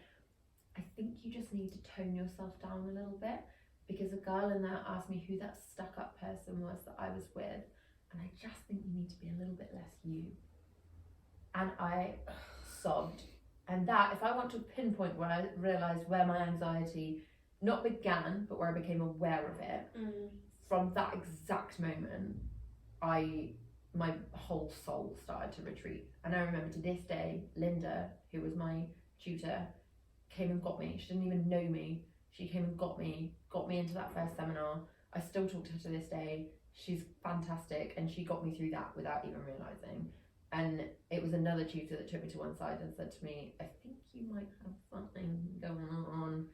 I think you just need to tone yourself down a little bit, because a girl in there asked me who that stuck up person was that I was with. And I just think you need to be a little bit less you. And I sobbed. And that, if I want to pinpoint where I realised where my anxiety not began, but where I became aware of it, from that exact moment, my whole soul started to retreat. And I remember to this day, Linda, who was my tutor, came and got me. She didn't even know me. She came and got me into that first seminar. I still talk to her to this day. She's fantastic, and she got me through that without even realising. And it was another tutor that took me to one side and said to me, I think you might have something going on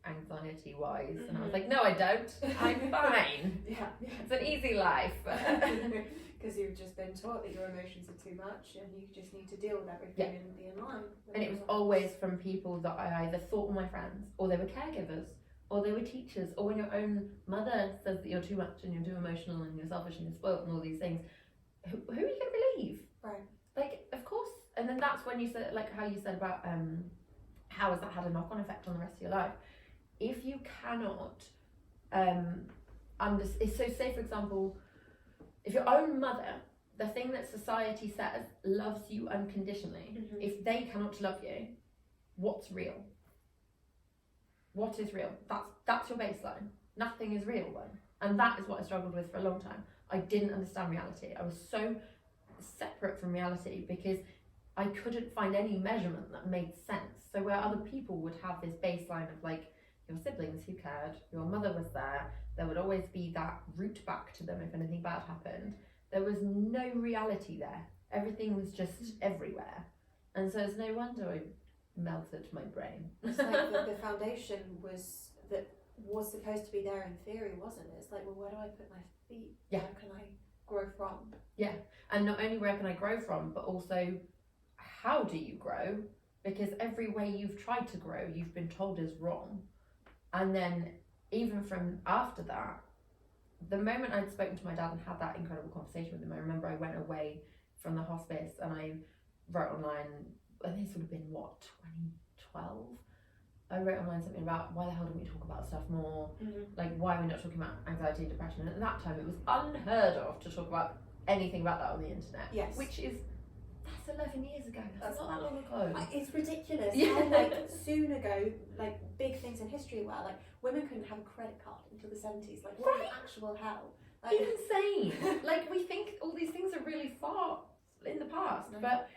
anxiety wise. And I was like, no, I don't. I'm fine. Yeah. It's an easy life. Because you've just been taught that your emotions are too much and you just need to deal with everything and be in line. And it was always from people that I either thought were my friends, or they were caregivers, or they were teachers, or when your own mother says that you're too much and you're too emotional and you're selfish and you're spoilt and all these things. Who are you going to believe? Right. Like, of course. And then that's when you said, like how you said about how has that had a knock-on effect on the rest of your life? If you cannot so say for example, if your own mother, the thing that society says loves you unconditionally, if they cannot love you, what's real? What is real? That's your baseline. Nothing is real then. And that is what I struggled with for a long time. I didn't understand reality. I was so separate from reality because I couldn't find any measurement that made sense. So where other people would have this baseline of like, your siblings who cared, your mother was there would always be that route back to them if anything bad happened. There was no reality there. Everything was just everywhere. And so it's no wonder I melted my brain. It's like the foundation was supposed to be there in theory, wasn't it? It's like, well, where do I put my feet? Yeah. Where can I grow from? Yeah. And not only where can I grow from, but also how do you grow? Because every way you've tried to grow, you've been told is wrong. And then even from after that, the moment I'd spoken to my dad and had that incredible conversation with him, I remember I went away from the hospice and I wrote online, and this would have been what, 2012? I wrote online something about why the hell don't we talk about stuff more? Like, why are we not talking about anxiety and depression? And at that time it was unheard of to talk about anything about that on the internet. Yes. Which is, that's 11 years ago. That's not that long ago. It's ridiculous. Yeah. How, like, soon ago, like, big things in history were, like, women couldn't have a credit card until the 70s. Like, what the actual hell? Like, Insane. Like, we think all these things are really far in the past, but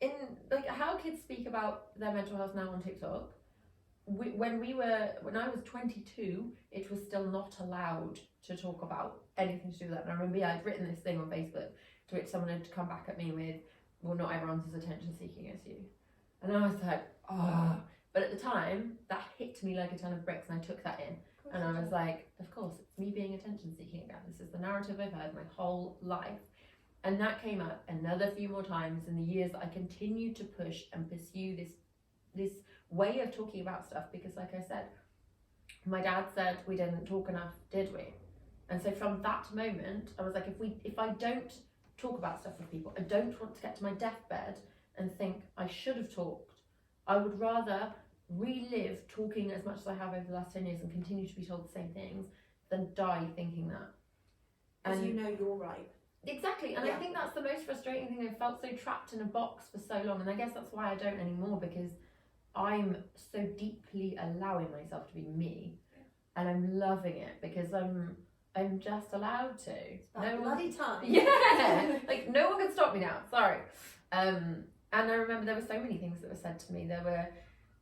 in, like, how kids speak about their mental health now on TikTok, when I was 22, it was still not allowed to talk about anything to do with that. And I remember I'd written this thing on Facebook to which someone had come back at me with, well, not everyone's as attention seeking as you. And I was like, oh. But at the time, that hit me like a ton of bricks, and I took that in. And I was like, of course, it's me being attention seeking again. This is the narrative I've heard my whole life. And that came up another few more times in the years that I continued to push and pursue this way of talking about stuff, because like I said, my dad said we didn't talk enough, did we? And so from that moment, I was like, if I don't talk about stuff with people, I don't want to get to my deathbed and think I should have talked. I would rather relive talking as much as I have over the last 10 years and continue to be told the same things than die thinking that. Because you know you're right. Exactly, and I think that's the most frustrating thing. I felt so trapped in a box for so long, and I guess that's why I don't anymore, because I'm so deeply allowing myself to be me, and I'm loving it because I'm just allowed to. It's about bloody time. Yeah, like no one can stop me now. Sorry. And I remember there were so many things that were said to me. There were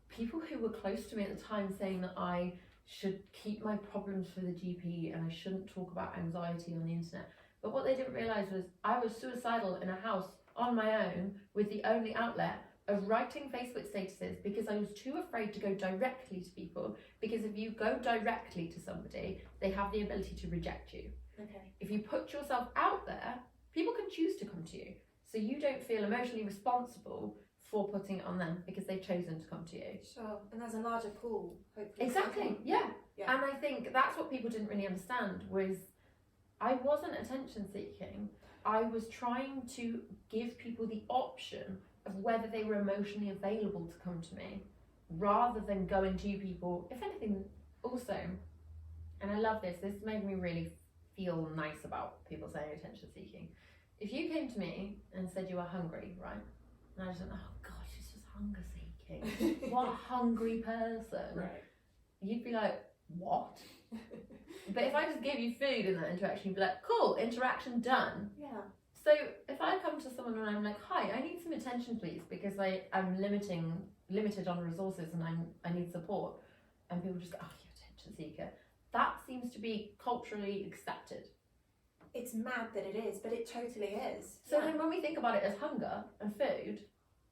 people who were close to me at the time saying that I should keep my problems for the GP and I shouldn't talk about anxiety on the internet. But what they didn't realise was I was suicidal in a house on my own with the only outlet of writing Facebook statuses because I was too afraid to go directly to people, because if you go directly to somebody, they have the ability to reject you. Okay. If you put yourself out there, people can choose to come to you. So you don't feel emotionally responsible for putting it on them because they've chosen to come to you. Sure, and there's a larger pool, hopefully. Exactly, yeah. Yeah. And I think that's what people didn't really understand was I wasn't attention seeking. I was trying to give people the option of whether they were emotionally available to come to me rather than going to people, if anything, also. And I love this made me really feel nice about people saying attention seeking. If you came to me and said you were hungry, right? And I just went, oh God, she's just hunger seeking. What a hungry person. Right. You'd be like, what? But if I just gave you food in that interaction, you'd be like, cool, interaction done. Yeah. So if I come to someone and I'm like, hi, I need some attention please because I'm limited on resources and I need support, and people just go, oh, you're attention seeker. That seems to be culturally accepted. It's mad that it is, but it totally is. So then when we think about it as hunger and food,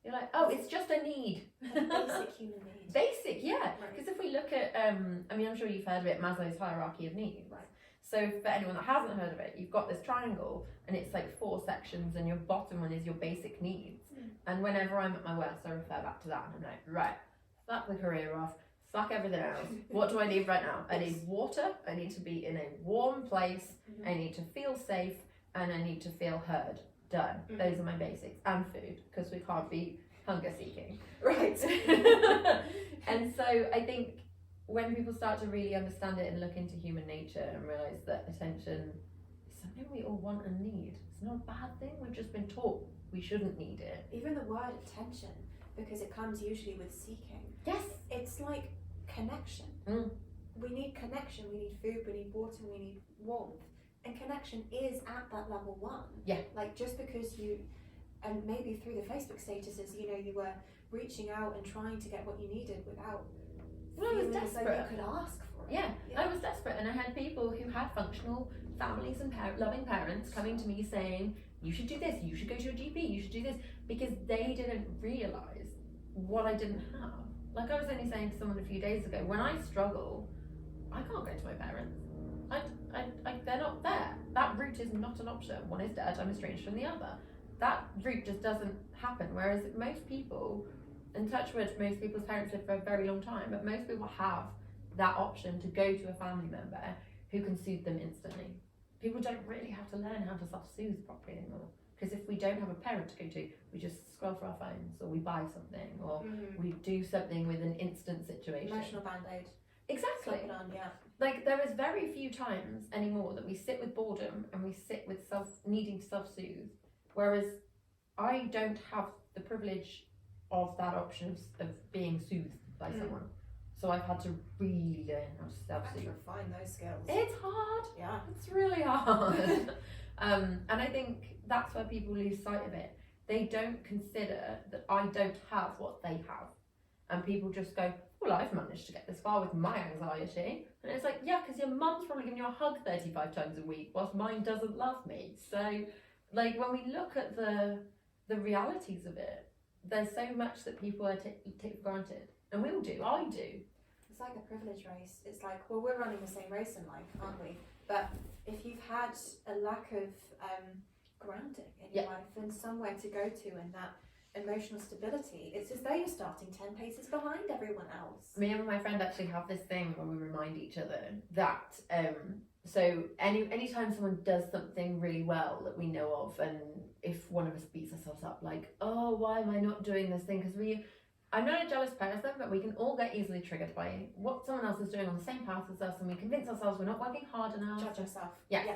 you're like, oh, it's just a need. A basic human need. Basic, yeah. Right. Because if we look at, I mean, I'm sure you've heard of it, Maslow's hierarchy of needs. Right. So for anyone that hasn't heard of it, you've got this triangle and it's like 4 sections and your bottom one is your basic needs. And whenever I'm at my worst, I refer back to that and I'm like, right, fuck the career off, fuck everything else. What do I need right now? I need water, I need to be in a warm place, I need to feel safe, and I need to feel heard. Done. Those are my basics. And food, because we can't be hunger seeking. Right. And so I think when people start to really understand it and look into human nature and realise that attention is something we all want and need. It's not a bad thing, we've just been taught we shouldn't need it. Even the word attention, because it comes usually with seeking. Yes. It's like connection. We need connection, we need food, we need water, we need warmth. And connection is at that level 1. Yeah. Like just because you, and maybe through the Facebook statuses, you know, you were reaching out and trying to get what you needed without Well, I was feeling as though desperate. you could ask for it. Yeah, I was desperate, and I had people who had functional families and loving parents coming to me saying, you should do this, you should go to your GP, you should do this, because they didn't realise what I didn't have. Like I was only saying to someone a few days ago, when I struggle, I can't go to my parents. They're not there. That route is not an option. One is dead, I'm estranged from the other. That route just doesn't happen. Whereas most people, in touch with most people's parents live for a very long time, but most people have that option to go to a family member who can soothe them instantly. People don't really have to learn how to self-soothe properly anymore. Because if we don't have a parent to go to, we just scroll through our phones, or we buy something, or we do something with an instant situation. Emotional band-aid. Exactly. Slap it on, yeah. Like there is very few times anymore that we sit with boredom and we sit with needing to self-soothe. Whereas I don't have the privilege of that option of being soothed by someone. So I've had to really learn how to self-soothe. To refine those skills. It's hard. Yeah. It's really hard. And I think that's where people lose sight of it. They don't consider that I don't have what they have. And people just go, well, I've managed to get this far with my anxiety. And it's like, yeah, because your mum's probably giving you a hug 35 times a week whilst mine doesn't love me. So, like, when we look at the realities of it, there's so much that people are take for granted. And we all do. I do. It's like the privilege race. It's like, well, we're running the same race in life, aren't we? But if you've had a lack of grounding in your life and somewhere to go to and that emotional stability, it's as though you're starting 10 paces behind everyone else. Me and my friend actually have this thing where we remind each other that so anytime someone does something really well that we know of, and if one of us beats ourselves up like, oh, why am I not doing this thing, because I'm not a jealous person, but we can all get easily triggered by what someone else is doing on the same path as us, and we convince ourselves we're not working hard enough. Judge yourself. Yeah.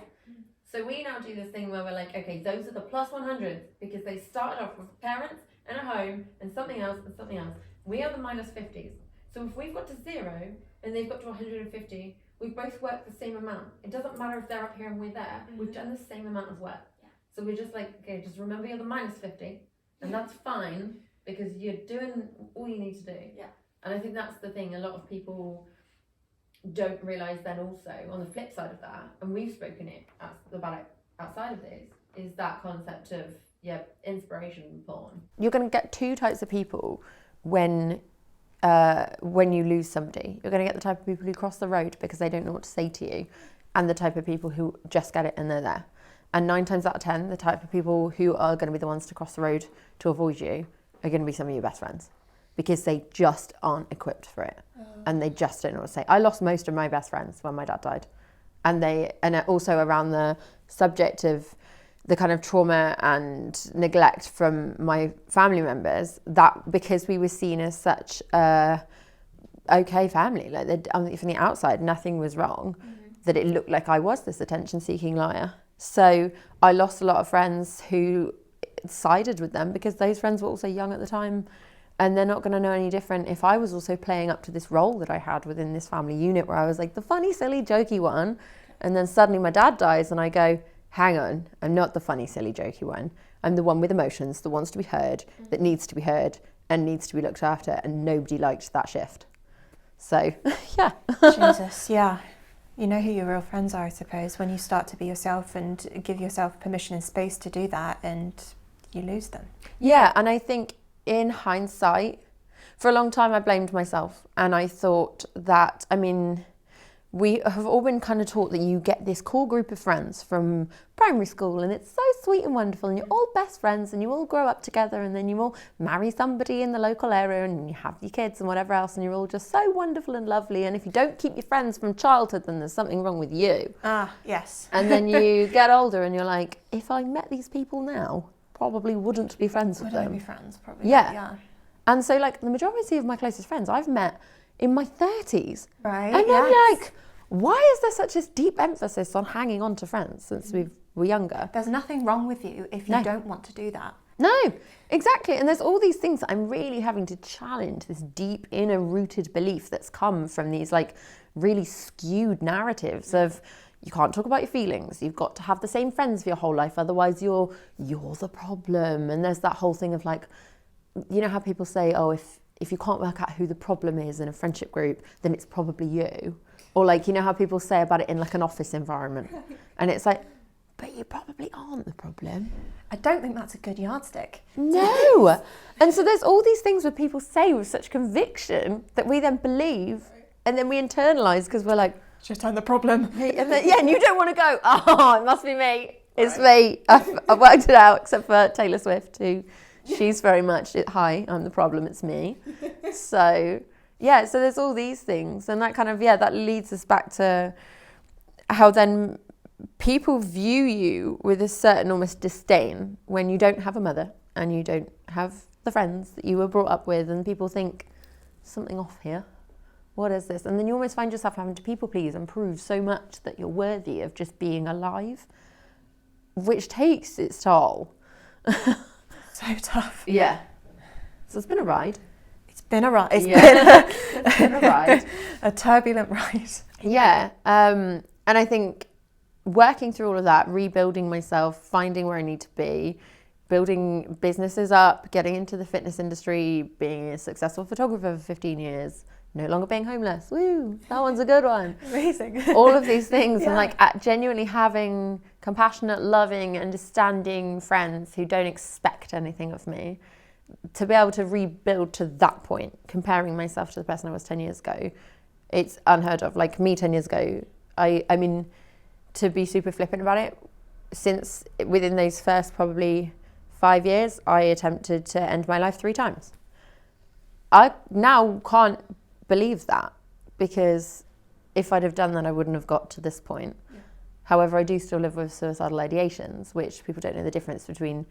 So we now do this thing where we're like, okay, those are the plus 100s because they started off with parents and a home and something else and something else. We are the minus 50s. So if we've got to 0 and they've got to 150, we've both worked the same amount. It doesn't matter if they're up here and we're there. We've done the same amount of work. Yeah. So we're just like, okay, just remember you're the minus 50 and that's fine because you're doing all you need to do. Yeah. And I think that's the thing a lot of people don't realise then also on the flip side of that, and we've spoken about it outside of this, is that concept of inspiration porn. You're going to get 2 types of people when you lose somebody. You're going to get the type of people who cross the road because they don't know what to say to you, and the type of people who just get it and they're there. And 9 times out of 10, the type of people who are going to be the ones to cross the road to avoid you are going to be some of your best friends because they just aren't equipped for it. And they just don't know what to say. I lost most of my best friends when my dad died. And also around the subject of the kind of trauma and neglect from my family members, that because we were seen as such a okay family, like from the outside, nothing was wrong, that it looked like I was this attention-seeking liar. So I lost a lot of friends who sided with them because those friends were also young at the time, and they're not going to know any different if I was also playing up to this role that I had within this family unit where I was like the funny, silly, jokey one. And then suddenly my dad dies and I go, hang on, I'm not the funny, silly, jokey one. I'm the one with emotions that wants to be heard, that needs to be heard and needs to be looked after. And nobody liked that shift. So, yeah. Jesus, yeah. You know who your real friends are, I suppose, when you start to be yourself and give yourself permission and space to do that, and you lose them. Yeah, and I think in hindsight, for a long time I blamed myself, and I thought that, I mean, we have all been kind of taught that you get this core group of friends from primary school and it's so sweet and wonderful and you're all best friends and you all grow up together and then you all marry somebody in the local area and you have your kids and whatever else and you're all just so wonderful and lovely, and if you don't keep your friends from childhood then there's something wrong with you. Ah, yes. And then you get older and you're like, if I met these people now, probably wouldn't be friends with them. Wouldn't be friends, probably. Yeah. And so like the majority of my closest friends I've met in my 30s. Right. And yes. I'm like, why is there such this deep emphasis on hanging on to friends since we were younger? There's nothing wrong with you if you don't want to do that. No, exactly. And there's all these things that I'm really having to challenge, this deep inner rooted belief that's come from these like really skewed narratives of you can't talk about your feelings. You've got to have the same friends for your whole life. Otherwise you're the problem. And there's that whole thing of like, you know how people say, oh, if you can't work out who the problem is in a friendship group, then it's probably you. Or like, you know how people say about it in like an office environment. And it's like, but you probably aren't the problem. I don't think that's a good yardstick. No. And so there's all these things that people say with such conviction that we then believe and then we internalise because we're like, just I'm the problem. And then, yeah, and you don't want to go, oh, it must be me. It's me. I've worked it out, except for Taylor Swift, who she's very much, hi, I'm the problem, it's me. So... yeah, so there's all these things, and that kind of, that leads us back to how then people view you with a certain almost disdain when you don't have a mother and you don't have the friends that you were brought up with, and people think, something off here. What is this? And then you almost find yourself having to people please and prove so much that you're worthy of just being alive, which takes its toll. So tough. Yeah. So it's been a ride. It's been a ride. It's been a ride. A turbulent ride. Yeah. And I think working through all of that, rebuilding myself, finding where I need to be, building businesses up, getting into the fitness industry, being a successful photographer for 15 years, no longer being homeless. Woo, that one's a good one. Amazing. All of these things, and like genuinely having compassionate, loving, understanding friends who don't expect anything of me, to be able to rebuild to that point, comparing myself to the person I was 10 years ago, it's unheard of. Like me 10 years ago, I mean, to be super flippant about it, since within those first probably 5 years, I attempted to end my life 3 times. I now can't believe that, because if I'd have done that, I wouldn't have got to this point. Yeah. However, I do still live with suicidal ideations, which people don't know the difference between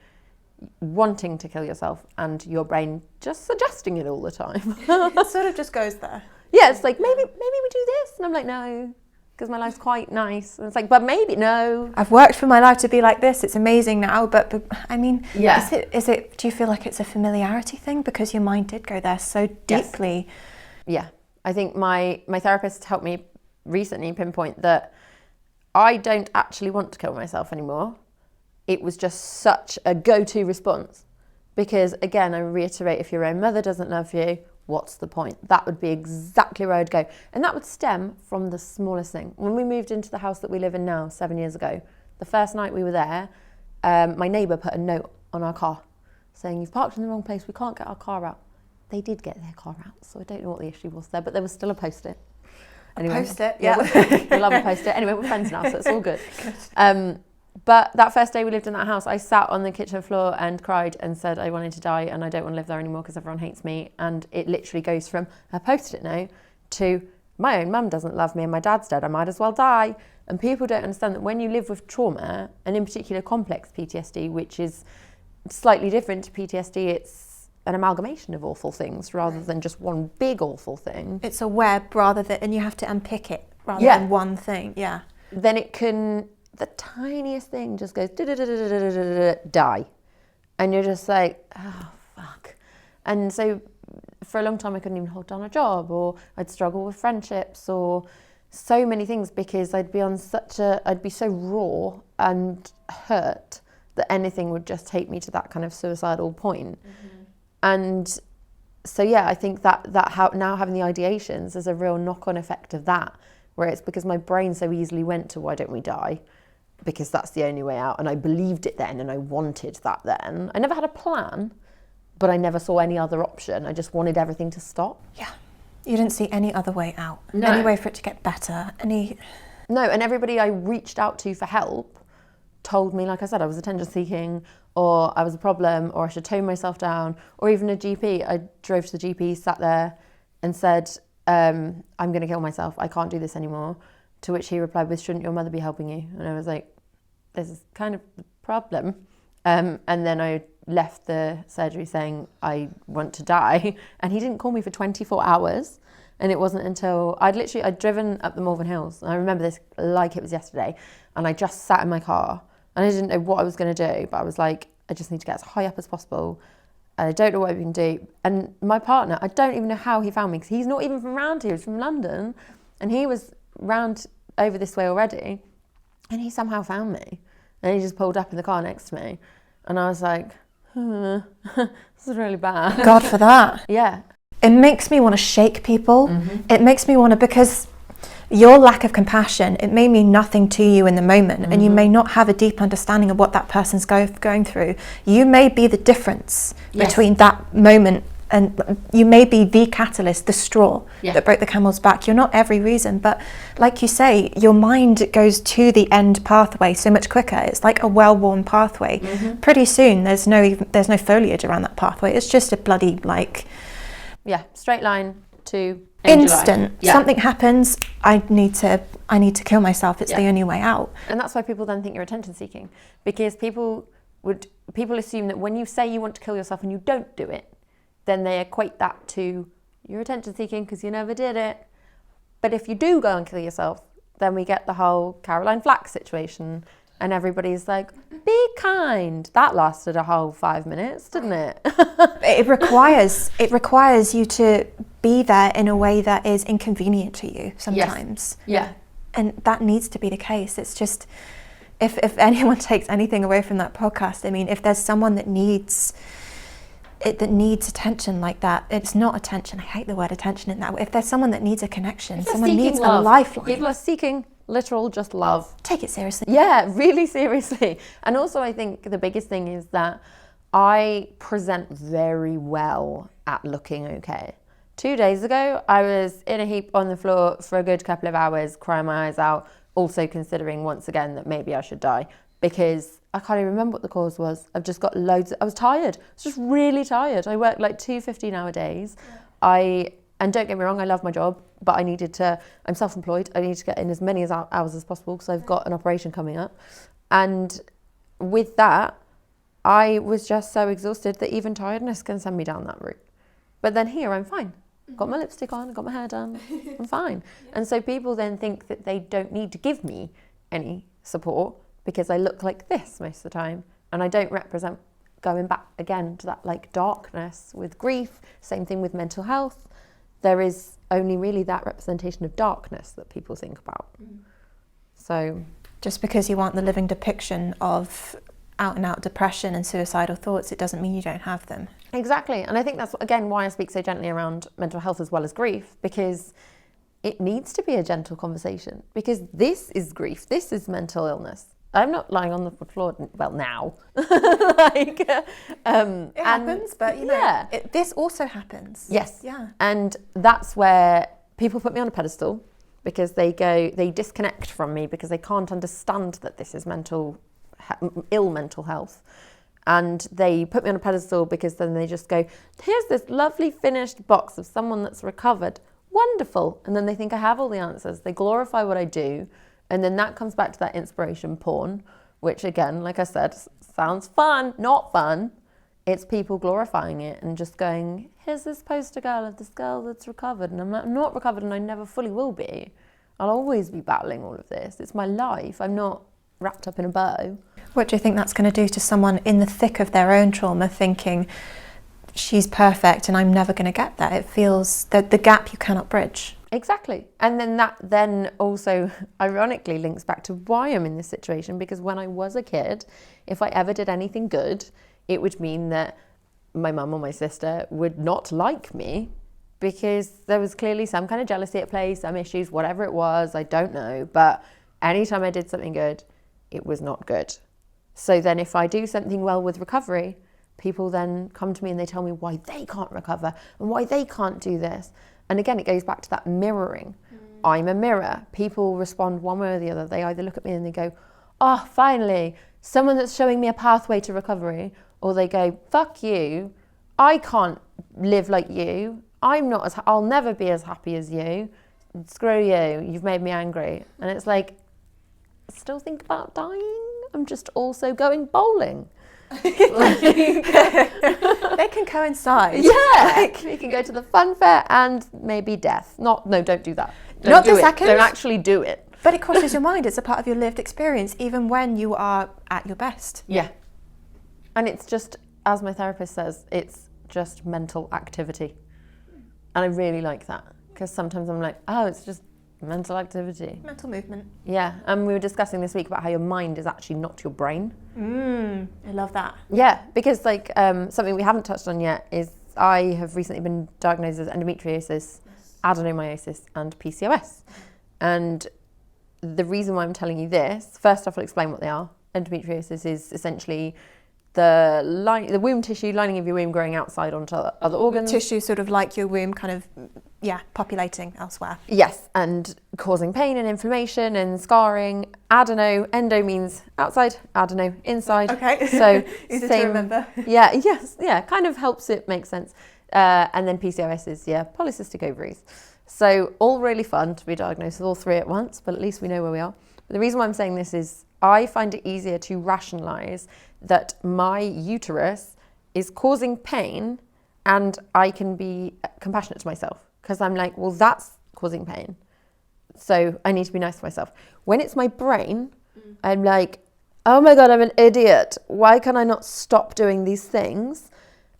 wanting to kill yourself and your brain just suggesting it all the time. It sort of just goes there. Yeah, it's like, maybe we do this. And I'm like, no, because my life's quite nice. And it's like, but maybe, no. I've worked for my life to be like this. It's amazing now. But I mean, is it, do you feel like it's a familiarity thing? Because your mind did go there so deeply. Yes. Yeah. I think my therapist helped me recently pinpoint that I don't actually want to kill myself anymore. It was just such a go-to response. Because again, I reiterate, if your own mother doesn't love you, what's the point? That would be exactly where I'd go. And that would stem from the smallest thing. When we moved into the house that we live in now, 7 years ago, the first night we were there, my neighbour put a note on our car saying, you've parked in the wrong place, we can't get our car out. They did get their car out, so I don't know what the issue was there, but there was still a post-it. Anyway, Post-it, we love a post-it. Anyway, we're friends now, so it's all good. But that first day we lived in that house, I sat on the kitchen floor and cried and said I wanted to die and I don't want to live there anymore because everyone hates me. And it literally goes from a post-it note to my own mum doesn't love me and my dad's dead, I might as well die. And people don't understand that when you live with trauma, and in particular complex PTSD, which is slightly different to PTSD, it's an amalgamation of awful things rather than just one big awful thing. It's a web rather than, and you have to unpick it rather Yeah. than one thing. Yeah. Then it can, the tiniest thing just goes die. And you're just like, oh, fuck. And so for a long time I couldn't even hold down a job, or I'd struggle with friendships, or so many things, because I'd be so raw and hurt that anything would just take me to that kind of suicidal point. And so, yeah, I think that how now having the ideations is a real knock-on effect of that, where it's because my brain so easily went to why don't we die? Because that's the only way out. And I believed it then and I wanted that then. I never had a plan, but I never saw any other option. I just wanted everything to stop. Yeah. You didn't see any other way out. No. Any way for it to get better. No, and everybody I reached out to for help told me, like I said, I was attention seeking, or I was a problem, or I should tone myself down, or even a GP. I drove to the GP, sat there and said, I'm going to kill myself. I can't do this anymore. To which he replied with, shouldn't your mother be helping you? And I was like, this is kind of the problem. And then I left the surgery saying, I want to die. And he didn't call me for 24 hours. And it wasn't until I'd driven up the Malvern Hills. And I remember this like it was yesterday. And I just sat in my car and I didn't know what I was going to do. But I was like, I just need to get as high up as possible. And I don't know what we can do. And my partner, I don't even know how he found me, because he's not even from around here. He's from London. And he was round over this way already. And he somehow found me. And he just pulled up in the car next to me. And I was like, this is really bad. God for that. Yeah. It makes me want to shake people. It makes me want to, because your lack of compassion, it may mean nothing to you in the moment, and you may not have a deep understanding of what that person's going through. You may be the difference between that moment, and you may be the catalyst, the straw that broke the camel's back. You're not every reason, but like you say, your mind goes to the end pathway so much quicker. It's like a well-worn pathway. Pretty soon there's no foliage around that pathway. It's just a bloody straight line to instant. Something happens, I need to kill myself. It's the only way out. And that's why people then think you're attention seeking, because people assume that when you say you want to kill yourself and you don't do it, then they equate that to you're attention seeking because you never did it. But if you do go and kill yourself, then we get the whole Caroline Flack situation, and everybody's like, be kind. That lasted a whole 5 minutes, didn't it? It requires you to be there in a way that is inconvenient to you sometimes. Yeah. And that needs to be the case. It's just, if anyone takes anything away from that podcast, I mean, if there's someone that needs attention like that, it's not attention. I hate the word attention in that way. If there's someone that needs a connection, someone needs a lifeline. People are seeking literal just love. Take it seriously. Yeah, really seriously. And also I think the biggest thing is that I present very well at looking okay. 2 days ago, I was in a heap on the floor for a good couple of hours, crying my eyes out, also considering once again that maybe I should die, because I can't even remember what the cause was. I've just got I was tired. I was just really tired. I worked like 2 15-hour days. And don't get me wrong, I love my job, but I'm self-employed. I need to get in as many hours as possible because I've got an operation coming up. And with that, I was just so exhausted that even tiredness can send me down that route. But then here, I'm fine. Got my lipstick on, got my hair done, I'm fine. And so people then think that they don't need to give me any support because I look like this most of the time. And I don't represent going back again to that like darkness with grief. Same thing with mental health. There is only really that representation of darkness that people think about. So just because you aren't the living depiction of out and out depression and suicidal thoughts, it doesn't mean you don't have them. Exactly. And I think that's again why I speak so gently around mental health as well as grief, because it needs to be a gentle conversation, because this is grief, this is mental illness. I'm not lying on the floor, well, now. It happens, but you know, this also happens. Yes. Yeah. And that's where people put me on a pedestal, because they disconnect from me because they can't understand that this is mental ill mental health. And they put me on a pedestal because then they just go, here's this lovely finished box of someone that's recovered. Wonderful. And then they think I have all the answers. They glorify what I do. And then that comes back to that inspiration porn, which again, like I said, sounds fun, not fun. It's people glorifying it and just going, here's this poster girl of this girl that's recovered. And I'm like, I'm not recovered and I never fully will be. I'll always be battling all of this. It's my life. I'm not wrapped up in a bow. What do you think that's going to do to someone in the thick of their own trauma, thinking she's perfect and I'm never going to get that? It feels that the gap you cannot bridge. Exactly. And then that then also ironically links back to why I'm in this situation, because when I was a kid, if I ever did anything good, it would mean that my mum or my sister would not like me because there was clearly some kind of jealousy at play, some issues, whatever it was, I don't know. But anytime I did something good, it was not good. So then if I do something well with recovery, people then come to me and they tell me why they can't recover and why they can't do this. And again, it goes back to that mirroring. I'm a mirror. People respond one way or the other. They either look at me and they go, oh, finally, someone that's showing me a pathway to recovery. Or they go, fuck you. I can't live like you. I'll never be as happy as you. Screw you. You've made me angry. And it's like, still think about dying? I'm just also going bowling. They can coincide. Yeah, we can go to the fun fair and maybe death. No, don't do that. Not the second. Don't actually do it. But it crosses your mind. It's a part of your lived experience, even when you are at your best. Yeah. And it's just, as my therapist says, it's just mental activity. And I really like that, because sometimes I'm like, oh, it's just mental activity. Mental movement. Yeah, and we were discussing this week about how your mind is actually not your brain. I love that. Yeah, because like something we haven't touched on yet is I have recently been diagnosed with endometriosis, adenomyosis and PCOS. And the reason why I'm telling you this, first off I'll explain what they are. Endometriosis is essentially the womb tissue, lining of your womb growing outside onto other organs. Tissue sort of like your womb kind of, populating elsewhere. Yes, and causing pain and inflammation and scarring. Endo means outside, adeno, inside. Okay, so easy same, to remember. Kind of helps it make sense. And then PCOS is, polycystic ovaries. So all really fun to be diagnosed with all three at once, but at least we know where we are. But the reason why I'm saying this is I find it easier to rationalise that my uterus is causing pain and I can be compassionate to myself, because I'm like, well, that's causing pain. So I need to be nice to myself. When it's my brain, I'm like, oh my God, I'm an idiot. Why can I not stop doing these things?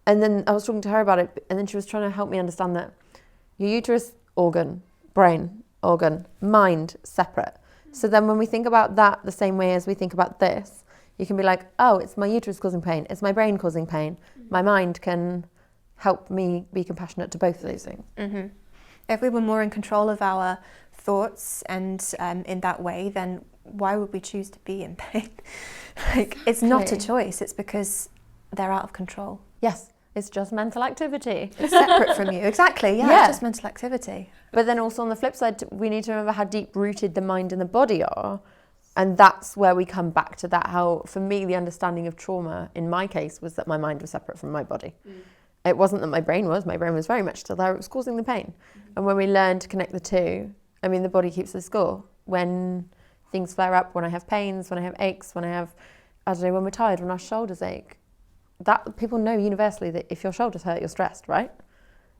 And then I was talking to her about it, and then she was trying to help me understand that your uterus, organ, brain, organ, mind, separate. So then when we think about that the same way as we think about this, you can be like, oh, it's my uterus causing pain. It's my brain causing pain. My mind can help me be compassionate to both of those things. Mm-hmm. If we were more in control of our thoughts and in that way, then why would we choose to be in pain? It's not a choice. It's because they're out of control. Yes, it's just mental activity. It's separate from you. Exactly, yeah, it's just mental activity. But then also on the flip side, we need to remember how deep-rooted the mind and the body are. And that's where we come back to that, how, for me, the understanding of trauma, in my case, was that my mind was separate from my body. It wasn't that my brain was very much still there, it was causing the pain. And when we learn to connect the two, I mean, the body keeps the score. When things flare up, when I have pains, when I have aches, when when we're tired, when our shoulders ache, that people know universally that if your shoulders hurt, you're stressed, right?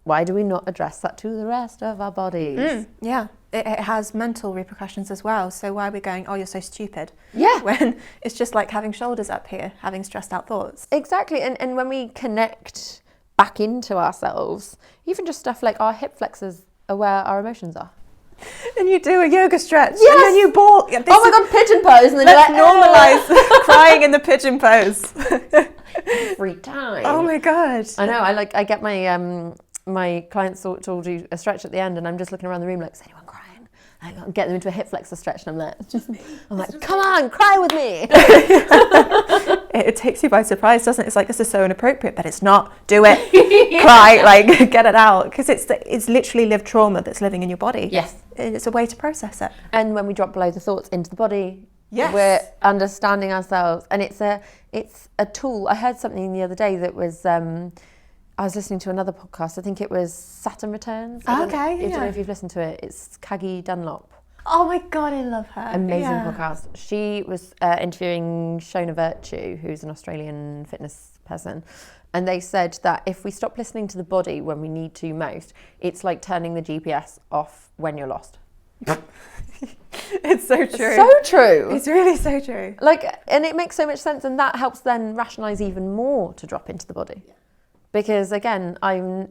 Why do we not address that to the rest of our bodies? Yeah, it has mental repercussions as well. So why are we going, oh, you're so stupid? Yeah. When it's just like having shoulders up here, having stressed out thoughts. Exactly. And when we connect back into ourselves, even just stuff like our hip flexors are where our emotions are. And you do a yoga stretch. Yes. And then you bawl. Oh my God, pigeon pose. And then let's you're normalise crying in the pigeon pose. Every time. Oh my God. I know. I get my clients to do a stretch at the end, and I'm just looking around the room like, is anyone crying? I get them into a hip flexor stretch, and I'm like, come on, cry with me. It takes you by surprise, doesn't it? It's like, this is so inappropriate, but it's not. Do it. Cry, like, get it out, because it's literally lived trauma that's living in your body. Yes. It's a way to process it. And when we drop below the thoughts into the body, Yes. We're understanding ourselves, and it's a tool. I heard something the other day that was I was listening to another podcast. I think it was Saturn Returns. I don't know if you've listened to it. It's Caggie Dunlop. Oh my God, I love her. Amazing podcast. She was interviewing Shona Virtue, who's an Australian fitness person. And they said that if we stop listening to the body when we need to most, it's like turning the GPS off when you're lost. It's so true. So true. It's really so true. Like, and it makes so much sense, and that helps then rationalise even more to drop into the body. Yeah. Because again,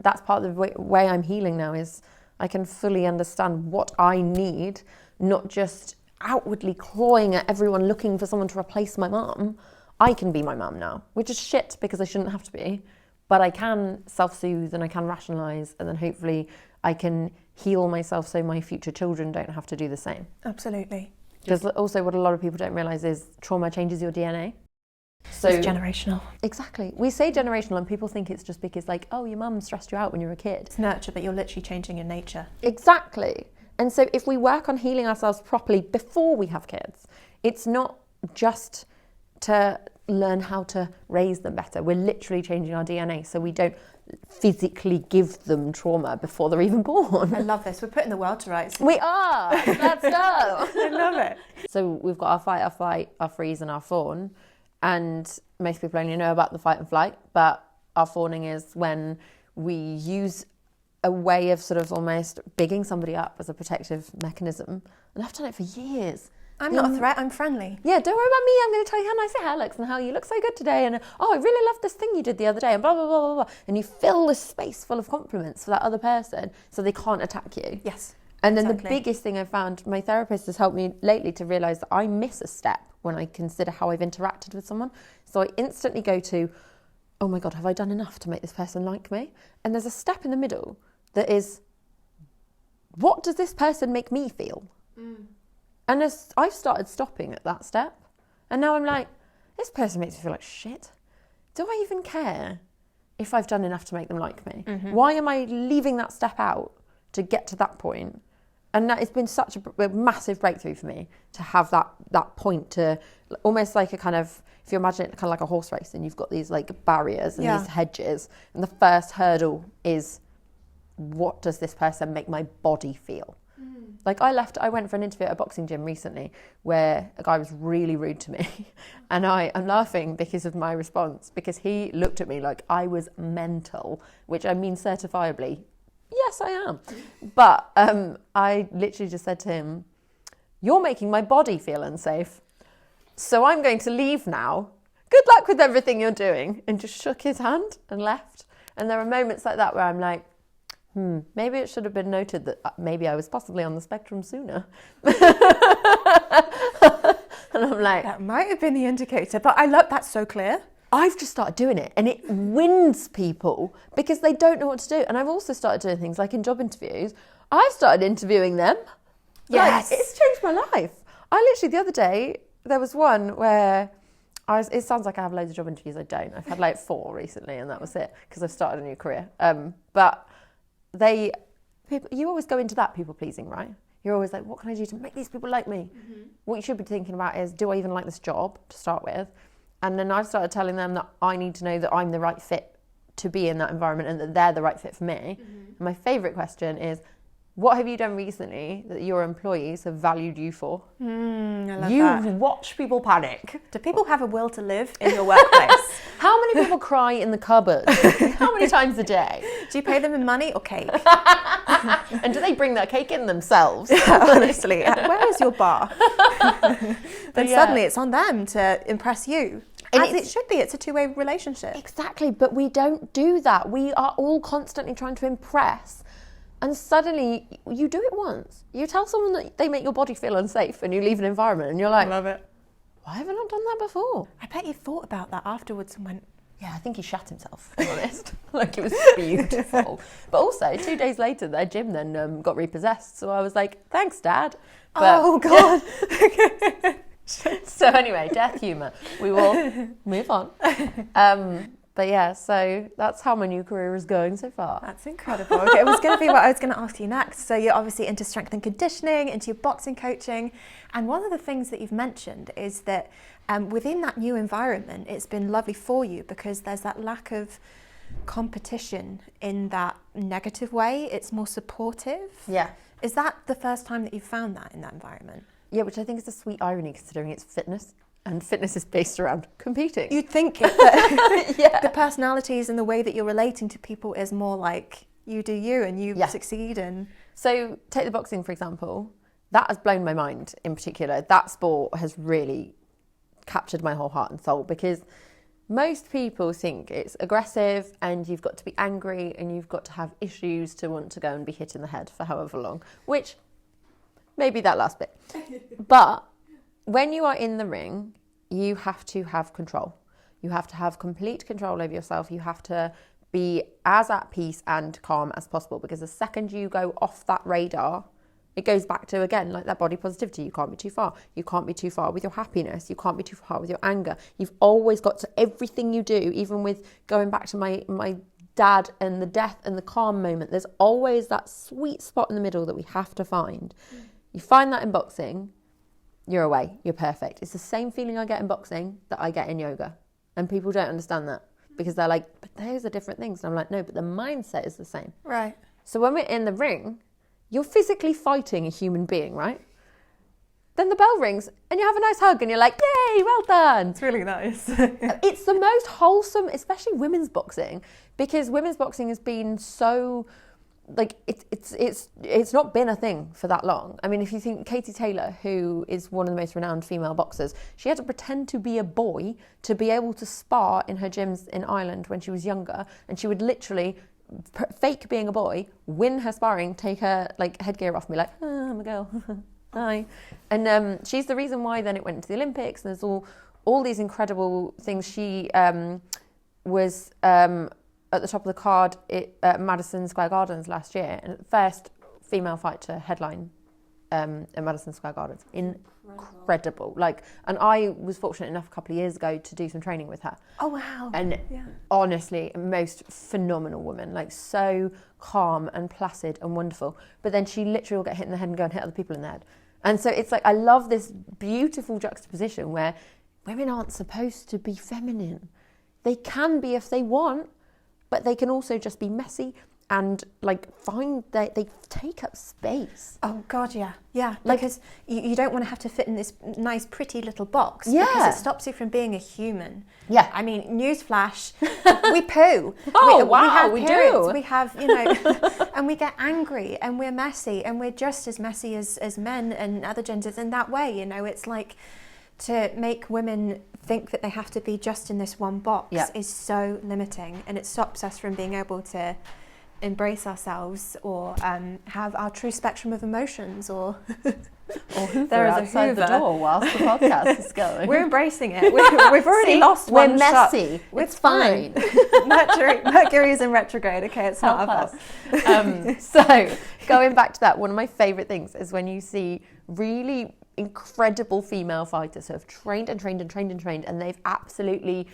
that's part of the way I'm healing now, is I can fully understand what I need, not just outwardly clawing at everyone looking for someone to replace my mum. I can be my mum now, which is shit because I shouldn't have to be, but I can self-soothe and I can rationalise, and then hopefully I can heal myself so my future children don't have to do the same. Absolutely. Because also what a lot of people don't realise is trauma changes your DNA. So it's generational. Exactly. We say generational and people think it's just because like, oh, your mum stressed you out when you were a kid. It's nurture, but you're literally changing your nature. Exactly. And so if we work on healing ourselves properly before we have kids, it's not just to learn how to raise them better. We're literally changing our DNA so we don't physically give them trauma before they're even born. I love this. We're putting the world to rights. We are. Let's go. I love it. So we've got our fight, our flight, our freeze and our fawn. And most people only know about the fight and flight, but our fawning is when we use a way of sort of almost bigging somebody up as a protective mechanism. And I've done it for years. I'm not a threat, I'm friendly. Yeah, don't worry about me. I'm going to tell you how nice your hair looks and how you look so good today. And, oh, I really love this thing you did the other day and blah, blah, blah, blah, blah. And you fill this space full of compliments for that other person so they can't attack you. Yes. And then exactly. The biggest thing I found, my therapist has helped me lately to realise that I miss a step when I consider how I've interacted with someone. So I instantly go to, oh my God, have I done enough to make this person like me? And there's a step in the middle that is, what does this person make me feel? Mm. And I've started stopping at that step. And now I'm like, this person makes me feel like shit. Do I even care if I've done enough to make them like me? Mm-hmm. Why am I leaving that step out to get to that point? And that, it's been such a massive breakthrough for me to have that point, to almost like a kind of, if you imagine it kind of like a horse race and you've got these like barriers and these hedges. And the first hurdle is, what does this person make my body feel? Like I went for an interview at a boxing gym recently where a guy was really rude to me and I'm laughing because of my response, because he looked at me like I was mental, which I mean certifiably, yes I am. But I literally just said to him, you're making my body feel unsafe, so I'm going to leave now. Good luck with everything you're doing. And just shook his hand and left. And there are moments like that where I'm like, maybe it should have been noted that maybe I was possibly on the spectrum sooner. And I'm like, that might have been the indicator, but I love that's so clear. I've just started doing it and it wins people because they don't know what to do. And I've also started doing things like in job interviews, I've started interviewing them. Yes. Like, it's changed my life. I literally, the other day, there was one where it sounds like I have loads of job interviews. I don't. I've had like 4 recently and that was it because I've started a new career. But you always go into that people pleasing, right? You're always like, what can I do to make these people like me? Mm-hmm. What you should be thinking about is, do I even like this job to start with? And then I've started telling them that I need to know that I'm the right fit to be in that environment and that they're the right fit for me. Mm-hmm. And my favourite question is, what have you done recently that your employees have valued you for? I love you that. watch people panic. Do people have a will to live in your workplace? How many people cry in the cupboard? How many times a day? Do you pay them in money or cake? And do they bring that cake in themselves? Honestly, where is your bar? Then suddenly it's on them to impress you. As it should be. It's a two-way relationship. Exactly, but we don't do that. We are all constantly trying to impress. And suddenly, you do it once. You tell someone that they make your body feel unsafe and you leave an environment and you're like, I love it. Why have I not done that before? I bet you thought about that afterwards and went, yeah, I think he shat himself, to be honest. Like, it was beautiful. But also, 2 days later, their gym then got repossessed. So I was like, thanks, Dad. But, oh, God. So anyway, death humour. We will move on. But yeah, so that's how my new career is going so far. That's incredible. Okay, it was going to be what I was going to ask you next. So you're obviously into strength and conditioning, into your boxing coaching. And one of the things that you've mentioned is that within that new environment, it's been lovely for you because there's that lack of competition in that negative way. It's more supportive. Yeah. Is that the first time that you've found that in that environment? Yeah, which I think is a sweet irony considering it's fitness. And fitness is based around competing. You'd think that Yeah. the personalities and the way that you're relating to people is more like you do you and you succeed. And so take the boxing, for example. That has blown my mind in particular. That sport has really captured my whole heart and soul because most people think it's aggressive and you've got to be angry and you've got to have issues to want to go and be hit in the head for however long, which maybe that last bit. But when you are in the ring, you have to have control. You have to have complete control over yourself. You have to be as at peace and calm as possible because the second you go off that radar, it goes back to, again, like that body positivity. You can't be too far. You can't be too far with your happiness. You can't be too far with your anger. You've always got to, everything you do, even with going back to my dad and the death and the calm moment, there's always that sweet spot in the middle that we have to find. You find that in boxing, you're away, you're perfect. It's the same feeling I get in boxing that I get in yoga. And people don't understand that because they're like, but those are different things. And I'm like, no, but the mindset is the same. right. So when we're in the ring, you're physically fighting a human being, right? Then the bell rings and you have a nice hug and you're like, yay, well done. It's really nice. It's the most wholesome, especially women's boxing, because women's boxing has been so, like, it's not been a thing for that long. I mean, if you think Katie Taylor, who is one of the most renowned female boxers, she had to pretend to be a boy to be able to spar in her gyms in Ireland when she was younger, and she would literally fake being a boy, win her sparring, take her like headgear off, and be like, oh, I'm a girl, hi. And she's the reason why then it went to the Olympics, and there's all these incredible things. She was at the top of the card at Madison Square Gardens last year, and the first female fight to headline at Madison Square Gardens. Incredible. Like, and I was fortunate enough a couple of years ago to do some training with her. Oh, wow. And honestly, most phenomenal woman, like so calm and placid and wonderful. But then she literally will get hit in the head and go and hit other people in the head. And so it's like, I love this beautiful juxtaposition where women aren't supposed to be feminine. They can be if they want, but they can also just be messy and like they take up space. Oh God, yeah. Like, because you don't want to have to fit in this nice, pretty little box. Yeah. Because it stops you from being a human. Yeah. I mean, newsflash, we poo. Oh, we have we periods, do. We have, and we get angry and we're messy and we're just as messy as men and other genders in that way. It's like to make women think that they have to be just in this one box is so limiting, and it stops us from being able to embrace ourselves or have our true spectrum of emotions or Hoover there is a outside the Hoover. door whilst the podcast is going. We're embracing it. We've already lost we're one shot. messy. It's fine. Mercury is in retrograde. Okay, it's not Help our us. fault. So going back to that, one of my favourite things is when you see really incredible female fighters who have trained and trained and trained and trained, and they've absolutely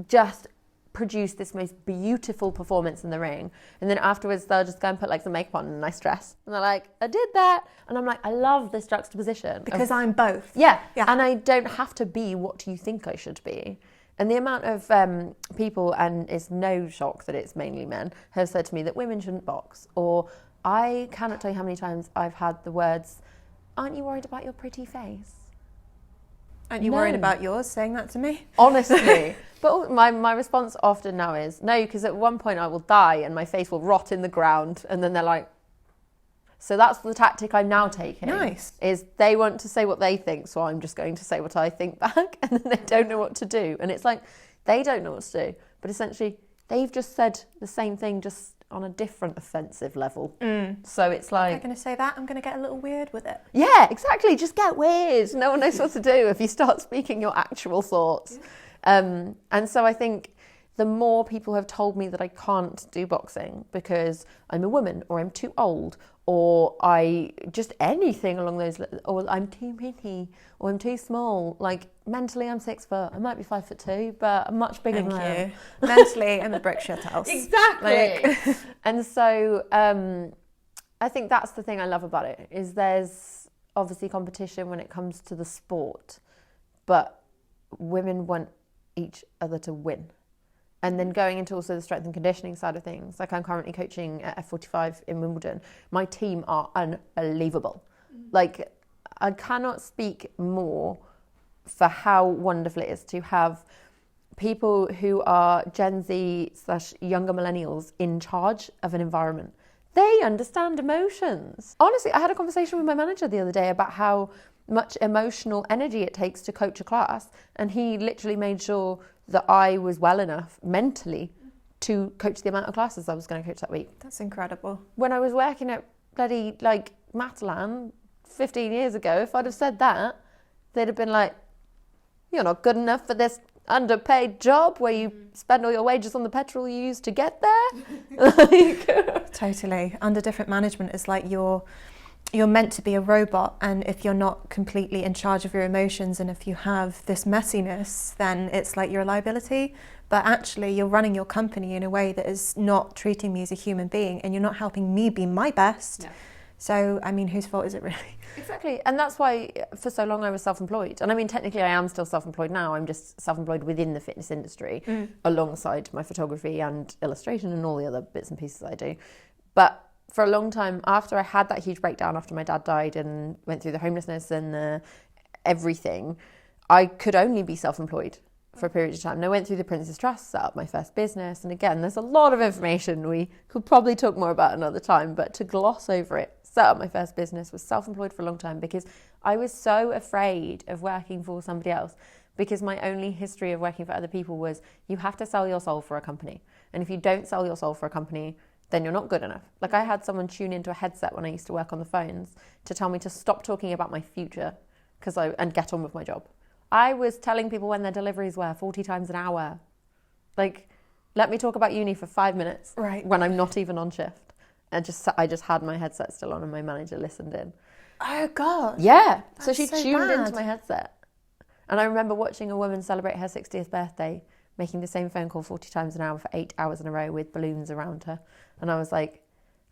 just produced this most beautiful performance in the ring, and then afterwards they'll just go and put like some makeup on and a nice dress, and they're like, I did that, and I'm like, I love this juxtaposition Because I'm both. yeah, and I don't have to be what you think I should be. And the amount of people, and it's no shock that it's mainly men, have said to me that women shouldn't box, or I cannot tell you how many times I've had the words, aren't you worried about your pretty face? Aren't you worried about yours saying that to me? Honestly. But my response often now is, no, because at one point I will die and my face will rot in the ground. And then they're like, so that's the tactic I'm now taking. Nice. Is they want to say what they think, so I'm just going to say what I think back. And then they don't know what to do. And it's like, they don't know what to do. But essentially, they've just said the same thing, just on a different offensive level. So it's like, I'm going to say that, I'm going to get a little weird with it. yeah, exactly. Just get weird. No one knows what to do if you start speaking your actual thoughts. And so I think the more people have told me that I can't do boxing because I'm a woman or I'm too old or I just anything along those, or I'm too mini, or I'm too small. Like mentally, I'm 6 foot. I might be 5'2", but I'm much bigger than I am. Mentally, I'm a brick shit house. Exactly. And so I think that's the thing I love about it, is there's obviously competition when it comes to the sport, but women want each other to win. And then going into also the strength and conditioning side of things, like I'm currently coaching at F45 in Wimbledon. My team are unbelievable. Like I cannot speak more for how wonderful it is to have people who are Gen Z / younger millennials in charge of an environment. They understand emotions. Honestly, I had a conversation with my manager the other day about how much emotional energy it takes to coach a class, and he literally made sure that I was well enough mentally to coach the amount of classes I was going to coach that week. That's incredible. When I was working at bloody Matalan 15 years ago, if I'd have said that, they'd have been like, you're not good enough for this underpaid job where you spend all your wages on the petrol you use to get there. Totally. Under different management, it's like you're meant to be a robot, and if you're not completely in charge of your emotions, and if you have this messiness, then it's like you're a liability. But actually you're running your company in a way that is not treating me as a human being, and you're not helping me be my best. Yeah. So, I mean, whose fault is it really? Exactly. And that's why for so long I was self-employed. And I mean, technically I am still self-employed now. I'm just self-employed within the fitness industry alongside my photography and illustration and all the other bits and pieces I do. But for a long time, after I had that huge breakdown after my dad died and went through the homelessness and everything, I could only be self-employed for a period of time. And I went through the Prince's Trust, set up my first business. And again, there's a lot of information we could probably talk more about another time, but to gloss over it, set up my first business, was self-employed for a long time because I was so afraid of working for somebody else, because my only history of working for other people was you have to sell your soul for a company. And if you don't sell your soul for a company, then you're not good enough. Like I had someone tune into a headset when I used to work on the phones to tell me to stop talking about my future and get on with my job. I was telling people when their deliveries were 40 times an hour. Like, let me talk about uni for 5 minutes when I'm not even on shift. And I just had my headset still on and my manager listened in. Oh God. Yeah. That's so she tuned bad. into my headset. And I remember watching a woman celebrate her 60th birthday, making the same phone call 40 times an hour for 8 hours in a row with balloons around her. And I was like,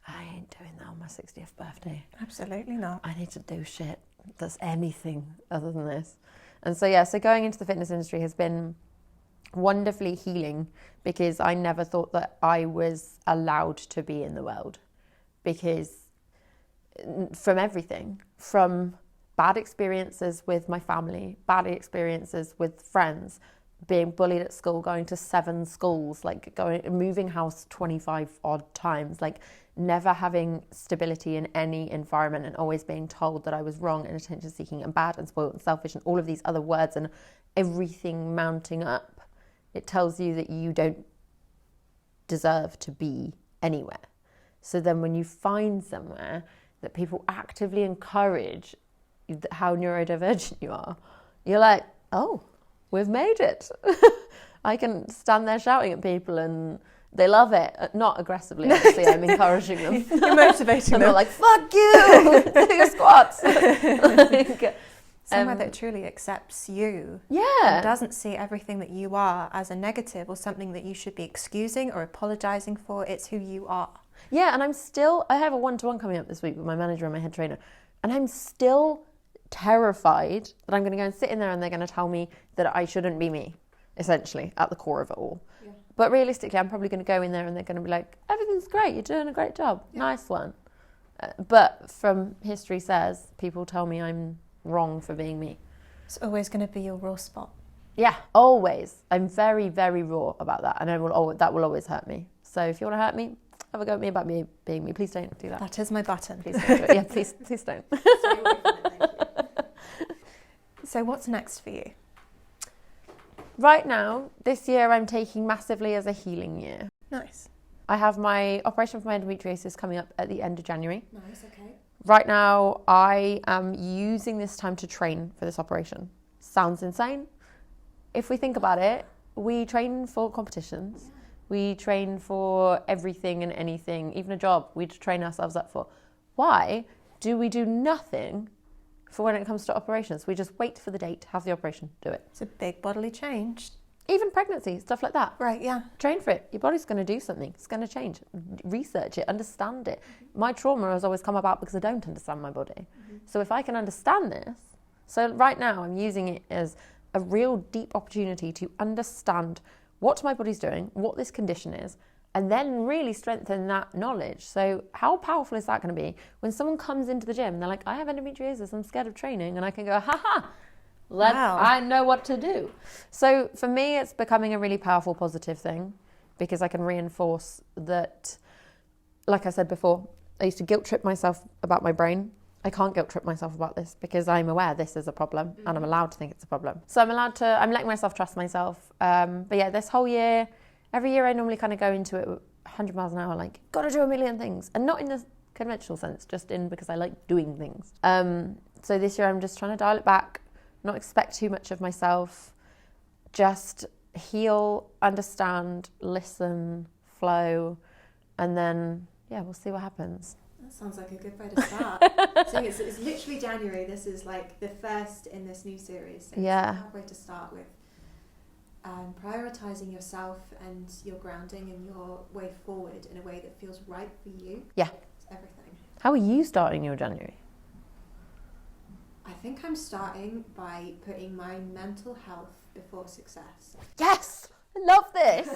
I ain't doing that on my 60th birthday. Absolutely not. I need to do shit that's anything other than this. And so, so going into the fitness industry has been wonderfully healing, because I never thought that I was allowed to be in the world, because from everything, from bad experiences with my family, bad experiences with friends, being bullied at school, going to 7 schools, moving house 25 odd times, never having stability in any environment, and always being told that I was wrong and attention seeking and bad and spoiled and selfish and all of these other words, and everything mounting up. It tells you that you don't deserve to be anywhere. So then when you find somewhere that people actively encourage how neurodivergent you are, you're like, oh, we've made it. I can stand there shouting at people and they love it. Not aggressively, obviously. I'm encouraging them. You're motivating them. They're like, fuck you, do your squats. Somewhere that truly accepts you. Yeah. And doesn't see everything that you are as a negative or something that you should be excusing or apologising for. It's who you are. Yeah, and I have a one-to-one coming up this week with my manager and my head trainer, and I'm still terrified that I'm going to go and sit in there and they're going to tell me that I shouldn't be me, essentially, at the core of it all. Yeah. But realistically, I'm probably going to go in there and they're going to be like, everything's great, you're doing a great job, nice one. But from history says, people tell me I'm wrong for being me. It's always going to be your raw spot. Yeah, always. I'm very, very raw about that, and that will always hurt me. So if you want to hurt me, have a go at me about me being me. Please don't do that. That is my button. Please don't do it. Yeah, please don't. So what's next for you? Right now, this year I'm taking massively as a healing year. Nice. I have my operation for my endometriosis coming up at the end of January. Nice, okay. Right now, I am using this time to train for this operation. Sounds insane. If we think about it, we train for competitions. We train for everything and anything, even a job we train ourselves up for. Why do we do nothing for when it comes to operations? We just wait for the date, have the operation, do it. It's a big bodily change. Even pregnancy, stuff like that. Right, yeah. Train for it. Your body's going to do something. It's going to change. Research it, understand it. My trauma has always come about because I don't understand my body. So if I can understand this, so right now I'm using it as a real deep opportunity to understand what my body's doing, what this condition is, and then really strengthen that knowledge. So how powerful is that going to be when someone comes into the gym and they're like, I have endometriosis, I'm scared of training, and I can go, Wow. I know what to do. So for me, it's becoming a really powerful, positive thing because I can reinforce that, like I said before, I used to guilt trip myself about my brain. I can't guilt trip myself about this because I'm aware this is a problem and I'm allowed to think it's a problem. So I'm letting myself trust myself. But yeah, this whole year, every year I normally kind of go into it 100 miles an hour, like, gotta do a million things. And not in the conventional sense, just in because I like doing things. So this year I'm just trying to dial it back, not expect too much of myself, just heal, understand, listen, flow, and then, yeah, we'll see what happens. That sounds like a good way to start. So it's literally January. This is like the first in this new series. So Yeah. it's a good way to start with prioritising yourself and your grounding and your way forward in a way that feels right for you. Yeah. It's everything. How are you starting your January? I think I'm starting by putting my mental health before success. Yes! I love this!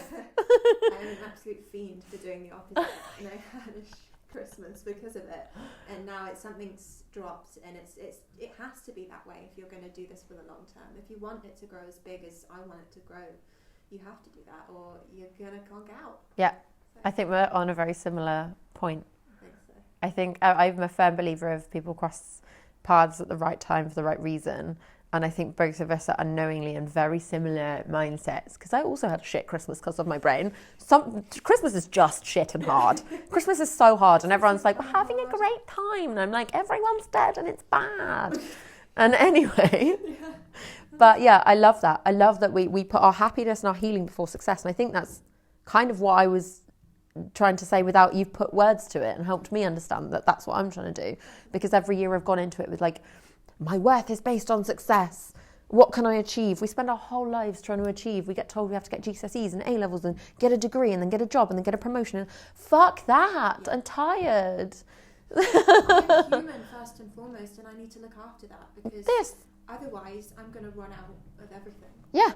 I'm an absolute fiend for doing the opposite. And I had a Christmas because of it, and now it's something's dropped, and it has to be that way if you're going to do this for the long term. If you want it to grow as big as I want it to grow, you have to do that, or you're going to conk out. Yeah, So, I think we're on a very similar point. I think so. I think I'm a firm believer of people cross paths at the right time for the right reason. And I think both of us are unknowingly in very similar mindsets. Because I also had a shit Christmas because of my brain. Christmas is just shit and hard. Christmas is so hard. And everyone's like, we're having a great time. And I'm like, everyone's dead and it's bad. And anyway. But yeah, I love that. I love that we put our happiness and our healing before success. And I think that's kind of what I was trying to say without you've put words to it and helped me understand that that's what I'm trying to do. Because every year I've gone into it with like, my worth is based on success. What can I achieve? We spend our whole lives trying to achieve. We get told we have to get GCSEs and A-levels and get a degree and then get a job and then get a promotion. And fuck that. I'm tired. I'm human first and foremost, and I need to look after that because otherwise I'm going to run out of everything. Yeah.